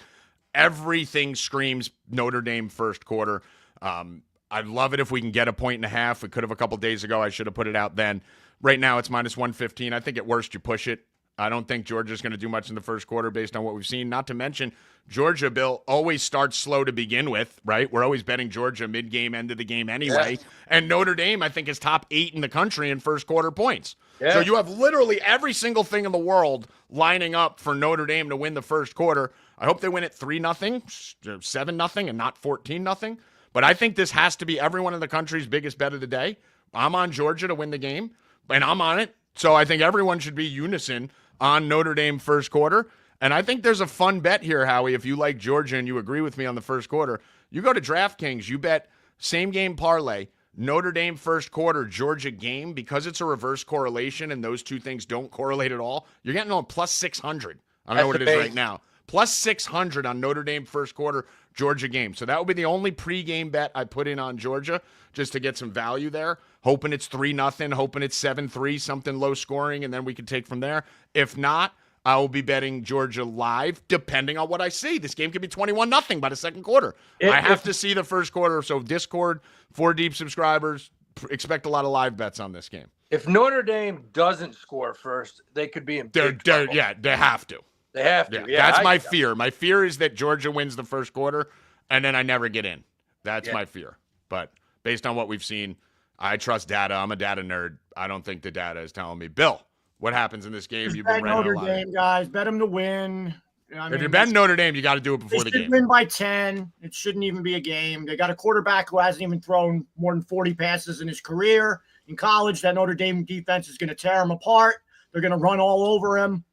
Everything screams Notre Dame first quarter. I'd love it if we can get a 1.5. We could have a couple days ago. I should have put it out then. Right now, it's -115. I think at worst you push it. I don't think Georgia's going to do much in the first quarter based on what we've seen. Not to mention, Georgia, Bill, always starts slow to begin with, right? We're always betting Georgia mid-game, end of the game anyway. Yeah. And Notre Dame, I think, is top 8 in the country in first quarter points. Yeah. So you have literally every single thing in the world lining up for Notre Dame to win the first quarter. I hope they win it 3-0, 7-0, and not 14-0. But I think this has to be everyone in the country's biggest bet of the day. I'm on Georgia to win the game, and I'm on it. So I think everyone should be unison on Notre Dame first quarter. And I think there's a fun bet here, Howie. If you like Georgia and you agree with me on the first quarter, you go to DraftKings, you bet same game parlay, Notre Dame first quarter, Georgia game, because it's a reverse correlation and those two things don't correlate at all. You're getting on plus 600. I don't know what it is right now. Plus 600 on Notre Dame first quarter, Georgia game. So that would be the only pregame bet I put in on Georgia just to get some value there. Hoping it's 3-0, hoping it's 7-3, something low scoring, and then we can take from there. If not, I will be betting Georgia live, depending on what I see. This game could be 21-0 by the second quarter. I have to see the first quarter. So Discord, 4 deep subscribers, expect a lot of live bets on this game. If Notre Dame doesn't score first, they could be in big trouble. Yeah, they have to. They have to. Yeah, that's my fear. My fear is that Georgia wins the first quarter, and then I never get in. That's my fear. But based on what we've seen, I trust data. I'm a data nerd. I don't think the data is telling me. Bill, what happens in this game? You've been bet Notre Dame, guys. Bet them to win. If you're betting Notre Dame, you got to do it before the game. They should win by 10. It shouldn't even be a game. They got a quarterback who hasn't even thrown more than 40 passes in his career. In college, that Notre Dame defense is going to tear him apart. They're going to run all over him.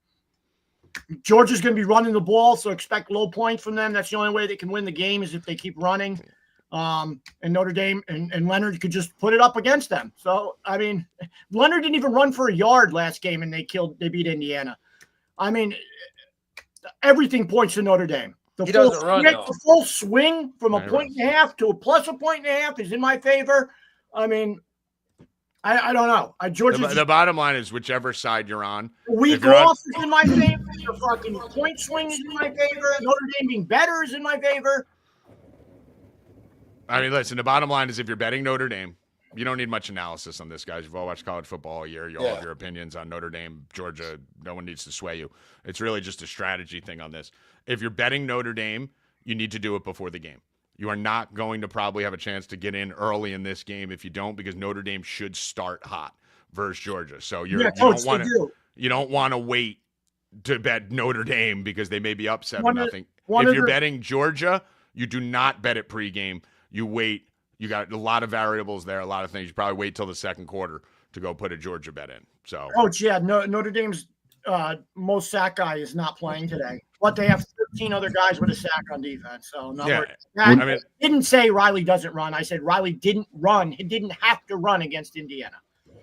Georgia's going to be running the ball, so expect low points from them. That's the only way they can win the game is if they keep running. And Notre Dame and Leonard could just put it up against them. So, I mean, Leonard didn't even run for a yard last game, and they beat Indiana. I mean, everything points to Notre Dame. The full swing from a point and a half to a plus a point and a half is in my favor. I mean, I don't know. The bottom line is whichever side you're on. Week off is in my favor. The fucking point swing is in my favor. Notre Dame being better is in my favor. I mean, listen, the bottom line is if you're betting Notre Dame, you don't need much analysis on this, guys. You've all watched college football all year. You all have your opinions on Notre Dame, Georgia. No one needs to sway you. It's really just a strategy thing on this. If you're betting Notre Dame, you need to do it before the game. You are not going to probably have a chance to get in early in this game if you don't, because Notre Dame should start hot versus Georgia. So you don't want to wait to bet Notre Dame because they may be up 7-0. If you're betting Georgia, you do not bet it pregame. You wait. You got a lot of variables there, a lot of things. You probably wait till the second quarter to go put a Georgia bet in. So, Notre Dame's most sack guy is not playing today, but they have 13 other guys with a sack on defense. So, I didn't say Riley doesn't run. I said Riley didn't run. He didn't have to run against Indiana.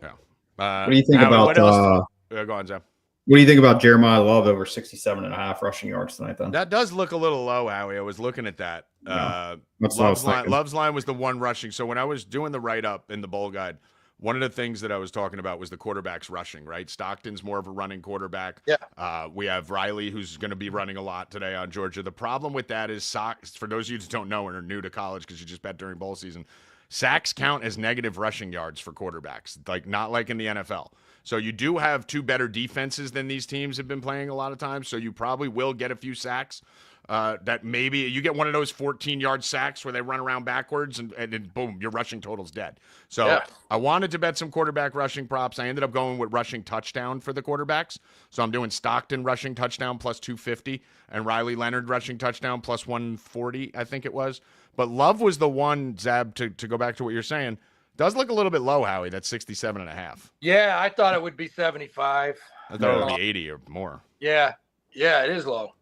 Yeah. What do you think about? Go on, Zeb. What do you think about Jeremiah Love over 67.5 rushing yards tonight? Then that does look a little low, Howie. I was looking at that. Love's line was the one rushing. So when I was doing the write-up in the bowl guide, one of the things that I was talking about was the quarterbacks rushing, right? Stockton's more of a running quarterback. Yeah. We have Riley, who's going to be running a lot today on Georgia. The problem with that is for those of you that don't know and are new to college because you just bet during bowl season, sacks count as negative rushing yards for quarterbacks, not like in the NFL. So you do have 2 better defenses than these teams have been playing a lot of times. So you probably will get a few sacks. That maybe you get one of those 14-yard sacks where they run around backwards and then boom, your rushing total's dead. So I wanted to bet some quarterback rushing props. I ended up going with rushing touchdown for the quarterbacks. So I'm doing Stockton rushing touchdown plus 250 and Riley Leonard rushing touchdown plus 140, I think it was. But Love was the one, Zab, to go back to what you're saying. Does look a little bit low, Howie. That's 67.5. Yeah, I thought it would be 75. I thought it would be 80 or more. Yeah, it is low.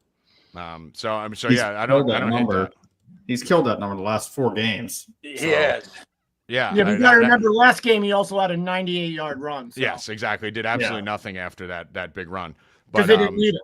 I don't hate that. He's killed that number the last 4 games. Yes. Yeah. Yeah, but you got to remember, last game he also had a 98-yard run. So. Yes, exactly. Did absolutely nothing after that big run. Because they didn't need it.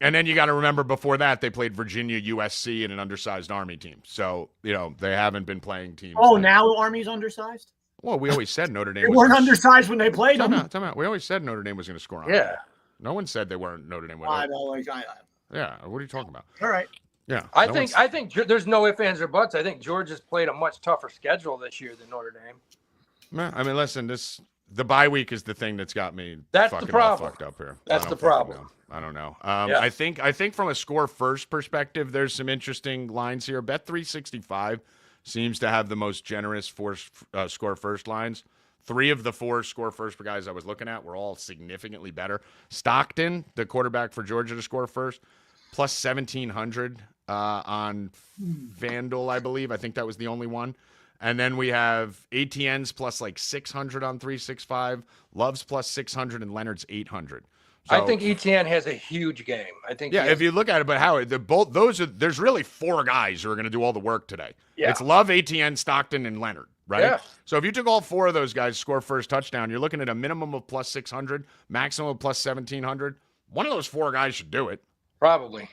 And then you got to remember before that they played Virginia, USC, and an undersized Army team. So they haven't been playing teams. Oh, now Army's undersized. Well, we always said Notre Dame. They weren't undersized when they played them. Time out. We always said Notre Dame was going to score on. Yeah. No one said they weren't Notre Dame. Yeah. What are you talking about? All right. Yeah. I think there's no ifs, ands, or buts. I think Georgia's played a much tougher schedule this year than Notre Dame. I mean, listen, this The bye week is the thing that's got me That's the fucking all problem. fucked up here. That's I the don't fucking problem. know. I don't know. Yeah. I think from a score first perspective, there's some interesting lines here. Bet 365 seems to have the most generous score first lines. 3 of the 4 score first guys I was looking at were all significantly better. Stockton, the quarterback for Georgia to score first, plus 1,700 on FanDuel, I believe. I think that was the only one. And then we have ATN's plus like 600 on 365, Love's plus 600, and Leonard's 800. So, I think ETN has a huge game. I think. Yeah, if you look at it, but Howard, there's really 4 guys who are going to do all the work today. Yeah. It's Love, ATN, Stockton, and Leonard, right? Yeah. So if you took all 4 of those guys to score first touchdown, you're looking at a minimum of plus 600, maximum of plus 1,700. One of those 4 guys should do it. Probably.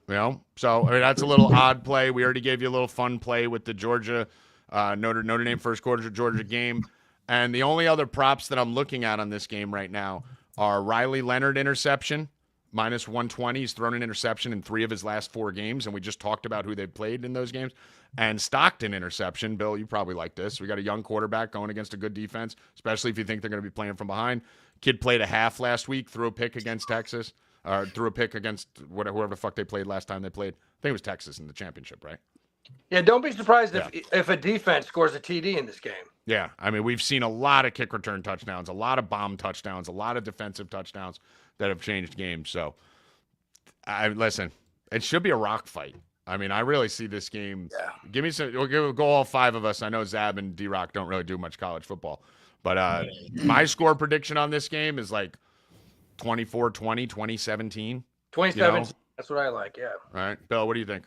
You know, so I mean, that's a little odd play. We already gave you a little fun play with the Georgia Notre Dame first quarter Georgia game, and the only other props that I'm looking at on this game right now are Riley Leonard interception minus 120. He's thrown an interception in 3 of his last 4 games, and we just talked about who they played in those games. And Stockton interception. Bill, you probably like this. We got a young quarterback going against a good defense, especially if you think they're going to be playing from behind. Kid played a half last week, threw a pick against Texas, or threw a pick against whoever the fuck they played last time they played. I think it was Texas in the championship, right? Yeah, don't be surprised if a defense scores a TD in this game. Yeah, I mean, we've seen a lot of kick return touchdowns, a lot of bomb touchdowns, a lot of defensive touchdowns that have changed games. So, listen, it should be a rock fight. I mean, I really see this game. Yeah. Give me some. We'll go all 5 of us. I know Zab and D-Rock don't really do much college football, but my score prediction on this game is like 24-20, 2017. 2017. That's what I like. Yeah. All right, Bill, what do you think?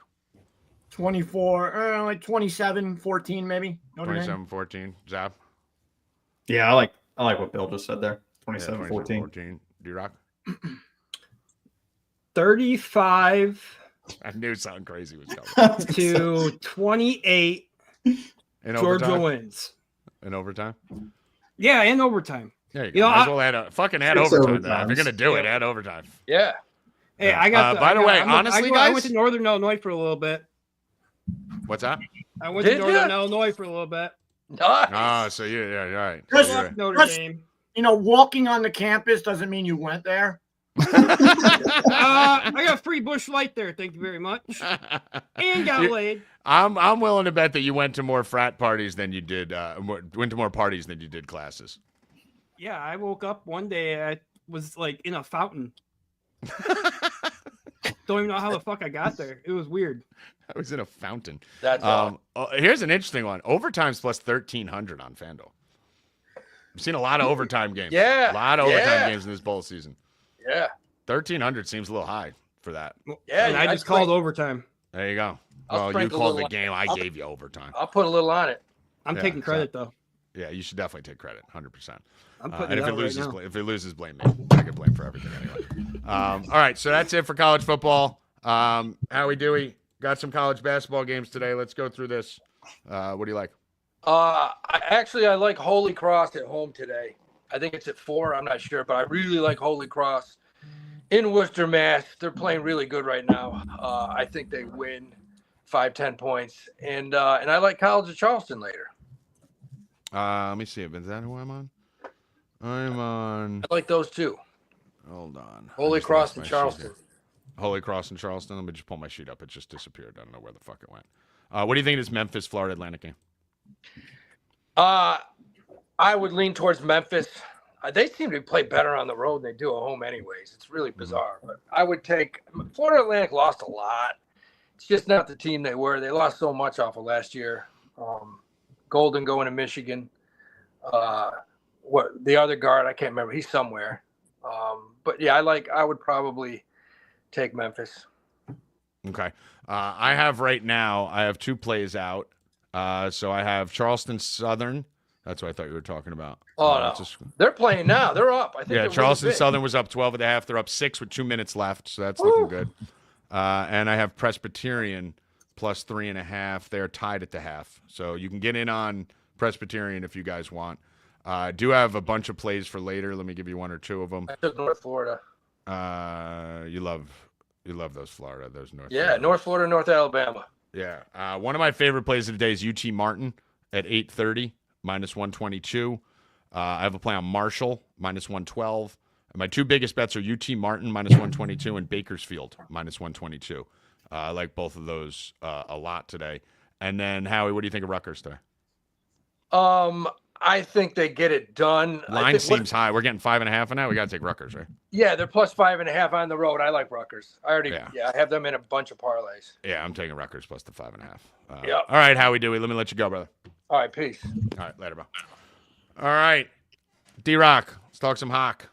24, like 27-14 maybe. 27-14. Zab? Yeah, I like what Bill just said there. 27-14. 27-14. D-Rock? 35 I knew something crazy was coming. to 28. In Georgia overtime? wins. In overtime? Yeah, in overtime. There you go. You know, Might as well add Six overtime. Now. If overtimes. you're gonna do it, add overtime. Yeah. Hey, I got. By the way, honestly, I guys, went to Northern Illinois for a little bit. what's that? I went to Did Northern ya? Illinois for a little bit. Nice. Oh, so yeah, you're right. Chris- You're right. Notre Chris- Dame. Walking on the campus doesn't mean you went there. I got free Bush Light there. Thank you very much. And got laid. I'm willing to bet that you went to more frat parties than you did. Went to more parties than you did classes. Yeah, I woke up one day. I was like in a fountain. Don't even know how the fuck I got there. It was weird. I was in a fountain. That's all. Here's an interesting one. Overtime's plus 1,300 on FanDuel. I've seen a lot of overtime games. Yeah, A lot of overtime yeah. games in this bowl season. Yeah. 1,300 seems a little high for that. Yeah. And I just called overtime. There you go. I'll Well, you sprinkle a called the little- game. I gave you overtime. I'll put a little on it. I'm Yeah, taking credit though. Yeah, you should definitely take credit, 100%. I'm putting And it if it out loses, right now. if it loses, blame me. I get blamed for everything anyway. All right, so that's it for college football. Howie Dewey got some college basketball games today. Let's go through this. What do you like? I like Holy Cross at home today. I think it's at 4. I'm not sure, but I really like Holy Cross in Worcester, Mass. They're playing really good right now. I think they win 5-10 points, and I like College of Charleston later. Let me see. Is that who I'm on? I'm on. I like those two. Hold on. Holy I just Cross lost and my sheet Charleston. here. Holy Cross and Charleston. Let me just pull my sheet up. It just disappeared. I don't know where the fuck it went. What do you think of this Memphis Florida Atlantic game? I would lean towards Memphis. They seem to play better on the road than they do at home anyways. It's really bizarre. But I would take – Florida Atlantic lost a lot. It's just not the team they were. They lost so much off of last year. Golden going to Michigan. What the other guard, I can't remember. He's somewhere. But, yeah, I would probably take Memphis. Okay. I have 2 plays out. So I have Charleston Southern. That's what I thought you were talking about. Oh, no. They're playing now. They're up. I think. Yeah, they're Charleston really big. Southern was up 12.5. They're up 6 with 2 minutes left, so that's looking good. And I have Presbyterian plus 3.5. They're tied at the half, so you can get in on Presbyterian if you guys want. I do have a bunch of plays for later. Let me give you 1 or 2 of them. I took North Florida. You love those Florida, those North. Yeah, Florida. North Florida, North Alabama. Yeah. One of my favorite plays of the day is UT Martin at 8:30 minus 122. I have a play on Marshall, -112. And my two biggest bets are UT Martin, -122, and Bakersfield, -122. I like both of those a lot today. And then, Howie, what do you think of Rutgers today? I think they get it done. Line seems high. We're getting 5.5 now. We got to take Rutgers, right? Yeah, they're +5.5 on the road. I like Rutgers. I have them in a bunch of parlays. Yeah, I'm taking Rutgers plus the 5.5. Yep. All right, Howie Dewey. Let me let you go, brother. All right, peace. All right, later, bro. All right, D-Rock. Let's talk some Hawk.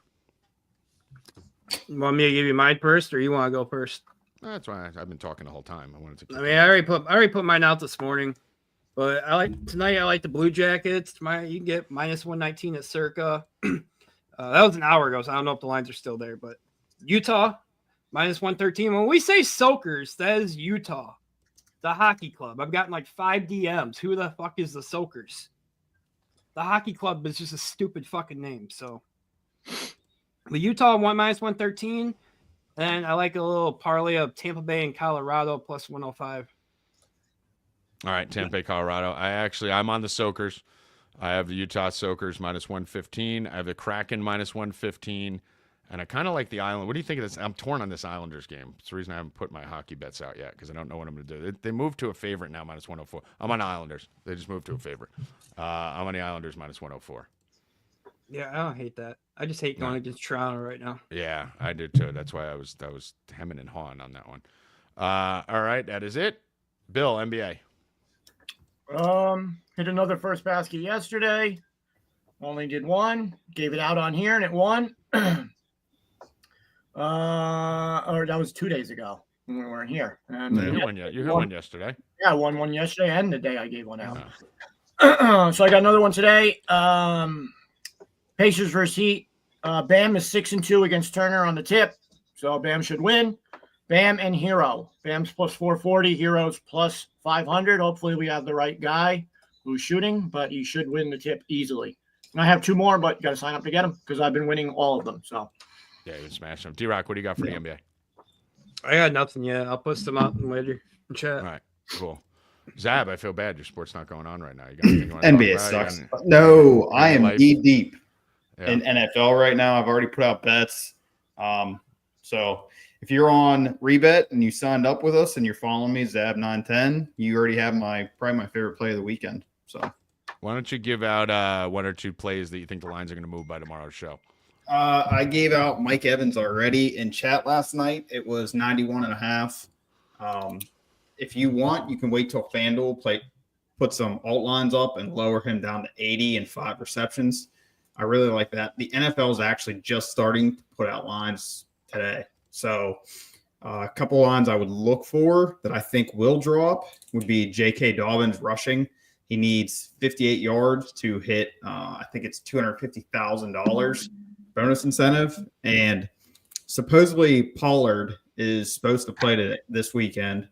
You want me to give you mine first, or you want to go first? That's why I've been talking the whole time. I wanted to. I mean, I already put mine out this morning, but I like the Blue Jackets. You can get -119 at Circa. That was an hour ago, so I don't know if the lines are still there. But Utah -113. When we say Soakers, that is Utah, the hockey club. I've gotten like 5 DMs. Who the fuck is the Soakers? The hockey club is just a stupid fucking name. So, the Utah -113. And I like a little parlay of Tampa Bay and Colorado +105. All right, Tampa Bay, Colorado. I'm on the Soakers. I have the Utah Soakers -115. I have the Kraken -115. And I kind of like the Island. What do you think of this? I'm torn on this Islanders game. It's the reason I haven't put my hockey bets out yet, because I don't know what I'm going to do. They moved to a favorite now, -104. I'm on Islanders. They just moved to a favorite. I'm on the Islanders -104. Yeah, I don't hate that. I just hate going against Toronto right now. Yeah, I did too. That's why I was hemming and hawing on that one. All right, that is it. Bill, NBA. Hit another first basket yesterday. Only did one. Gave it out on here and it won. Or that was 2 days ago when we weren't here. And You hit one yesterday. Yeah, I won one yesterday and the day I gave one out. So I got another one today. Pacers versus Heat. Bam is 6-2 against Turner on the tip, so Bam should win. Bam and Hero. Bam's +440, Hero's +500. Hopefully we have the right guy who's shooting, but he should win the tip easily. And I have 2 more, but you got to sign up to get them because I've been winning all of them. So yeah, you smashed them. D-Rock, what do you got for the NBA? I got nothing yet. I'll post them out later in chat. All right, cool. Zab, I feel bad. Your sport's not going on right now. You got anything you want to NBA talk about? sucks. No, I am life? deep Yeah. in NFL right now. I've already put out bets. So if you're on Rebet and you signed up with us and you're following me, Zab910, you already have probably my favorite play of the weekend. So why don't you give out 1 or 2 plays that you think the lines are going to move by tomorrow's show? I gave out Mike Evans already in chat last night. It was 91.5. If you want, you can wait till FanDuel put some alt lines up and lower him down to 80 and 5 receptions. I really like that. The NFL is actually just starting to put out lines today. So a couple lines I would look for that I think will drop would be J.K. Dobbins rushing. He needs 58 yards to hit, I think it's $250,000 bonus incentive. And supposedly Pollard is supposed to play this weekend,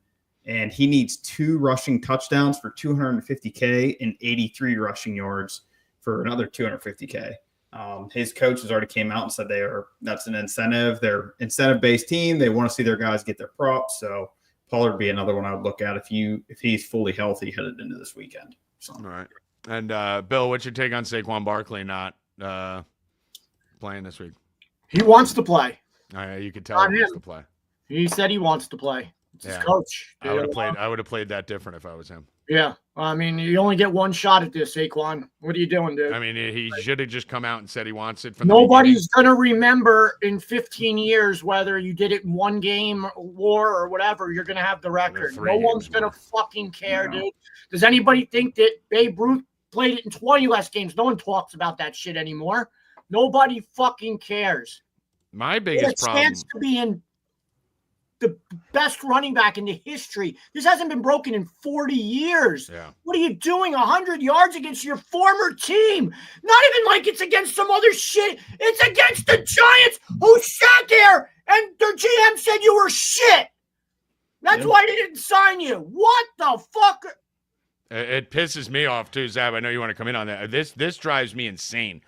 and he needs 2 rushing touchdowns for $250K and 83 rushing yards for another $250K. His coach has already came out and said that's an incentive. They're incentive-based team. They want to see their guys get their props. So Pollard would be another one I would look at if he's fully healthy headed into this weekend. So. All right. And Bill, what's your take on Saquon Barkley not playing this week? he wants to play. You could tell he wants to play. He said he wants to play. It's his coach. I would have played that different if I was him. Yeah. I mean, you only get one shot at this, Saquon. What are you doing, dude? I mean, he should have just come out and said he wants it. Nobody's going to remember in 15 years whether you did it in one game, war, or whatever. You're going to have the record. No one's going to fucking care, dude. Does anybody think that Babe Ruth played it in 20 less games? No one talks about that shit anymore. Nobody fucking cares. My biggest problem. Stands to be in the best running back in the history. This hasn't been broken in 40 years. Yeah. What are you doing? 100 yards against your former team? Not even like it's against some other shit. It's against the Giants who sat there and their GM said you were shit. That's why they didn't sign you. What the fuck? It pisses me off too, Zab. I know you want to come in on that. This drives me insane.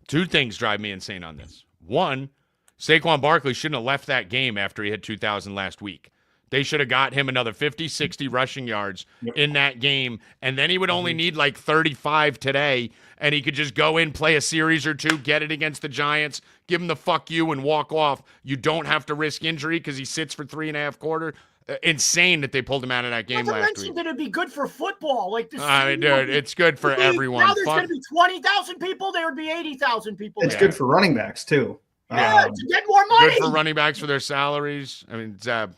2 things drive me insane on this. One, Saquon Barkley shouldn't have left that game after he hit 2,000 last week. They should have got him another 50, 60 rushing yards in that game, and then he would only need like 35 today, and he could just go in, play a series or two, get it against the Giants, give him the fuck you, and walk off. You don't have to risk injury because he sits for 3.5 quarters. Insane that they pulled him out of that game last week. That it'd be good for football. Like this. I mean, dude, it's good for everyone. Now there's going to be 20,000 people. There would be 80,000 people. It's good for running backs too. Yeah, to get more money. Good for running backs for their salaries. I mean, Zab.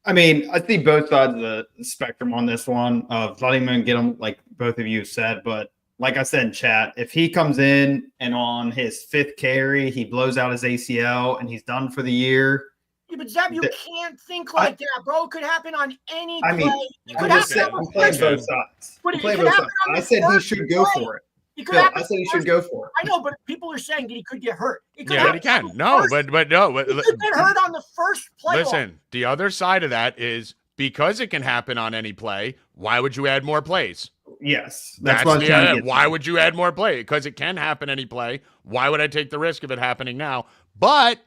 I mean, I see both sides of the spectrum on this one of letting him get them, like both of you said. But like I said in chat, if he comes in and on his 5th carry, he blows out his ACL and he's done for the year. Yeah, but Zeb, you can't think like that, bro. It could happen on any play. I mean, it could happen I'm playing both sides. But it could happen on I said he should go for it. I said he should go for it. I know, but people are saying that he could get hurt. Yeah, he can. No, but no. He could get hurt on the first play. Listen, the other side of that is because it can happen on any play, why would you add more plays? Yes. That's what why would you add more play? Because it can happen any play. Why would I take the risk of it happening now? But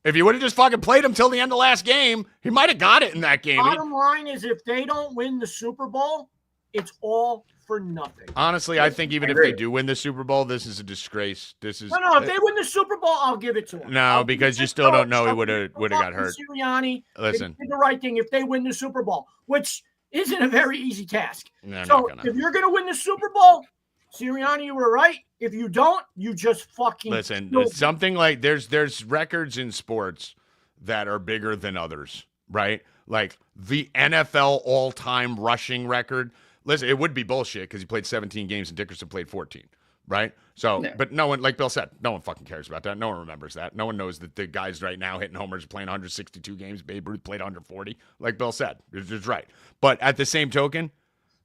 if you would have just fucking played him till the end of last game, he might have got it in that game. Bottom line is if they don't win the Super Bowl, it's all for nothing. Honestly, I think even if they do win the Super Bowl, this is a disgrace. This is no. If they win the Super Bowl, I'll give it to them. No, because you still don't know he would have got hurt. Sirianni, listen, they did the right thing if they win the Super Bowl, which isn't a very easy task. No, so if you're gonna win the Super Bowl, Sirianni, you were right. If you don't, you just fucking listen. Something like there's records in sports that are bigger than others, right? Like the NFL all-time rushing record. Listen, it would be bullshit because he played 17 games and Dickerson played 14, right? So, but no one, like Bill said, no one fucking cares about that. No one remembers that. No one knows that the guys right now hitting homers playing 162 games. Babe Ruth played 140, like Bill said. It's right. But at the same token,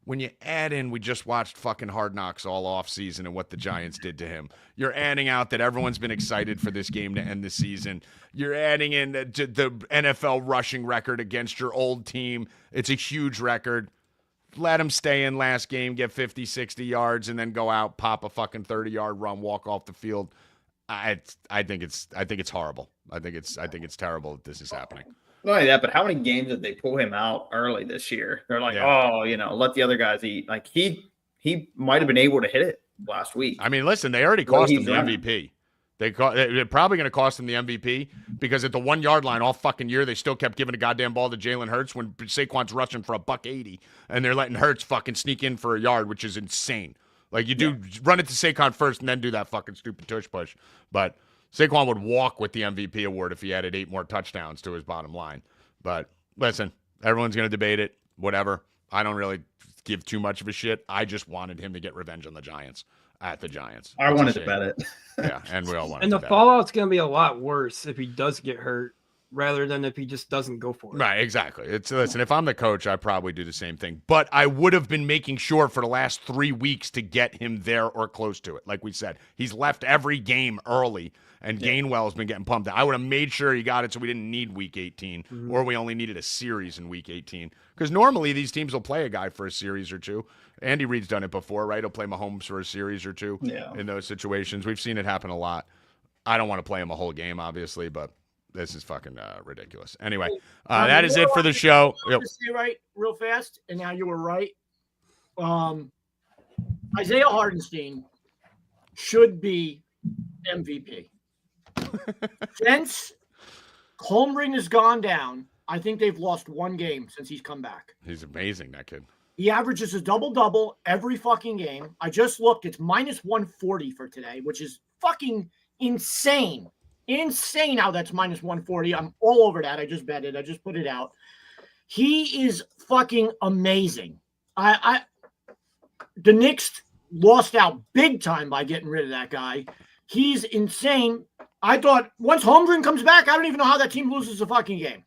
when you add in, we just watched fucking Hard Knocks all off season and what the Giants did to him. You're adding out that everyone's been excited for this game to end the season. You're adding in the NFL rushing record against your old team. It's a huge record. Let him stay in last game, get 50, 60 yards, and then go out, pop a fucking 30-yard run, walk off the field. I think it's horrible. I think it's terrible that this is happening. Not only that, but how many games did they pull him out early this year? They're like, let the other guys eat. Like he might have been able to hit it last week. I mean, listen, they already cost him the MVP. They're probably going to cost him the MVP because at the 1 yard line all fucking year, they still kept giving a goddamn ball to Jalen Hurts when Saquon's rushing for $180 and they're letting Hurts fucking sneak in for a yard, which is insane. Like you do run it to Saquon first and then do that fucking stupid tush push. But Saquon would walk with the MVP award if he added 8 more touchdowns to his bottom line. But listen, everyone's going to debate it, whatever. I don't really give too much of a shit. I just wanted him to get revenge on the Giants. At the Giants. I wanted to bet it. Yeah, and we all wanted and to the bet fallout's going to be a lot worse if he does get hurt rather than if he just doesn't go for it. Right, exactly. Listen, if I'm the coach, I probably do the same thing. But I would have been making sure for the last 3 weeks to get him there or close to it. Like we said, he's left every game early, and Gainwell's been getting pumped. I would have made sure he got it so we didn't need Week 18, or we only needed a series in Week 18. Because normally these teams will play a guy for a series or two. Andy Reid's done it before, right? He'll play Mahomes for a series or two in those situations. We've seen it happen a lot. I don't want to play him a whole game, obviously, but this is fucking ridiculous. Anyway, that is it for the show. Say right real fast, and now you were right. Isaiah Hardenstein should be MVP. Since Holmgren has gone down, I think they've lost 1 game since he's come back. He's amazing, that kid. He averages a double-double every fucking game. I just looked. It's minus 140 for today, which is fucking insane. Insane how that's minus 140. I'm all over that. I just bet it. I just put it out. He is fucking amazing. The Knicks lost out big time by getting rid of that guy. He's insane. I thought once Holmgren comes back, I don't even know how that team loses a fucking game.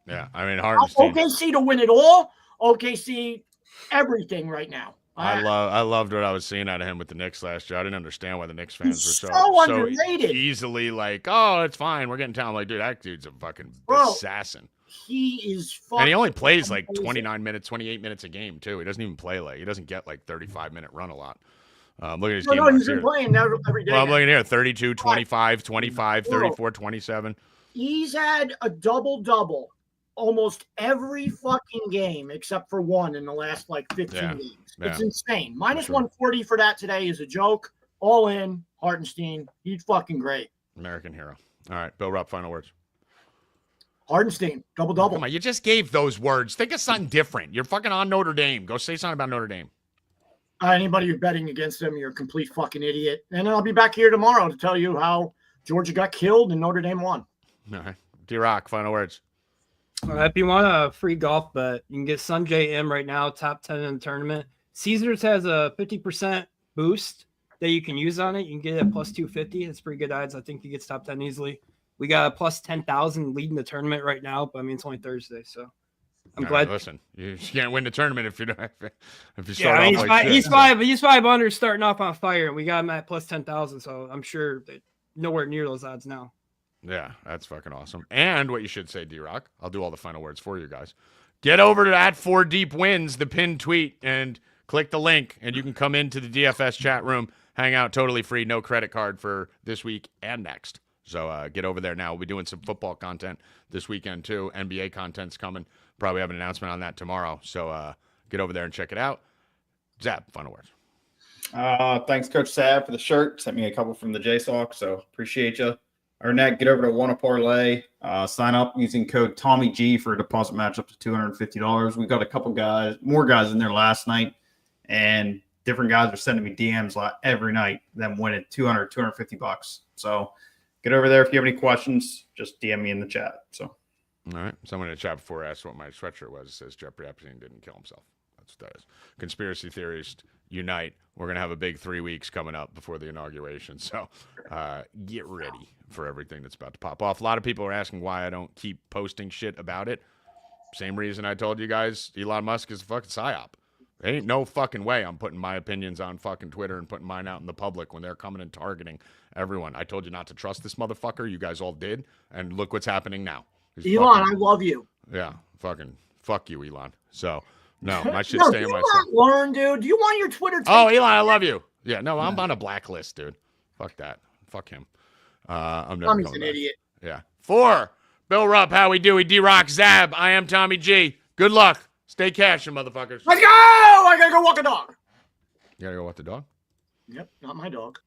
Yeah, I mean, Hardenstein. OKC to win it all. OKC, everything right now. I loved what I was seeing out of him with the Knicks last year. I didn't understand why the Knicks fans were so underrated. Easily like, oh, it's fine. We're getting talent. Like, dude, that dude's a fucking assassin. He is fucking. And he only plays like 29 minutes, 28 minutes a game, too. He doesn't even play he doesn't get like 35-minute run a lot. Look at his game. No, he's been playing every day. Well, I'm looking here 32, 25, 25, 34, 27. He's had a double-double almost every fucking game except for one in the last like 15 games. It's insane. Minus 140 for that today is a joke. All in. Hartenstein. He's fucking great. American hero. All right, Bill Rupp, final words. Hartenstein, double-double. Come on, you just gave those words. Think of something different. You're fucking on Notre Dame. Go say something about Notre Dame. Anybody who's betting against them, you're a complete fucking idiot. And I'll be back here tomorrow to tell you how Georgia got killed and Notre Dame won. All right. D-Rock, final words. If you want a free golf bet, you can get Sunjay M right now, top 10 in the tournament. Caesars has a 50% boost that you can use on it. You can get it at plus 250. It's pretty good odds. I think he gets top 10 easily. We got a plus 10,000 leading the tournament right now, but I mean, it's only Thursday, so I'm glad. Listen, you can't win the tournament if you don't. If you start off like shit. He's 500 starting off on fire, and we got him at plus 10,000. So I'm sure that nowhere near those odds now. Yeah, that's fucking awesome. And what you should say, D-Rock, I'll do all the final words for you guys. Get over to @4deepwins, the pinned tweet, and click the link, and you can come into the DFS chat room, hang out totally free, no credit card for this week and next. So get over there now. We'll be doing some football content this weekend too. NBA content's coming. Probably have an announcement on that tomorrow. So get over there and check it out. Zap, final words. Thanks, Coach Sab, for the shirt. Sent me a couple from the JSOC, so appreciate you. Arnett, get over to Wanna Parlay. Sign up using code Tommy G for a deposit match up to $250. We got a couple more guys in there last night, and different guys are sending me DMs every night, them winning $250. So get over there if you have any questions. Just DM me in the chat. So, all right. Someone in the chat before asked what my sweatshirt was. It says Jeffrey Epstein didn't kill himself. That's what that is. Conspiracy theorists unite. We're gonna have a big 3 weeks coming up before the inauguration. So get ready for everything that's about to pop off. A lot of people are asking why I don't keep posting shit about it. Same reason I told you guys Elon Musk is a fucking psyop. There ain't no fucking way I'm putting my opinions on fucking Twitter and putting mine out in the public when they're coming and targeting everyone. I told you not to trust this motherfucker. You guys all did. And look what's happening now. Elon, I love you. Yeah, fucking fuck you, Elon. So, no, my shit's staying myself. Learn, dude. Do you want your Twitter? Oh, Elon, I love you. Yeah, no, I'm on a blacklist, dude. Fuck that. Fuck him. I'm never Tommy's going an back. idiot. Yeah. 4, Bill Rupp, Howie Dewey, D-Rock, Zab. I am Tommy G. Good luck. Stay cashing, motherfuckers. Let's go! I gotta go walk a dog. You gotta go walk the dog? Yep, not my dog.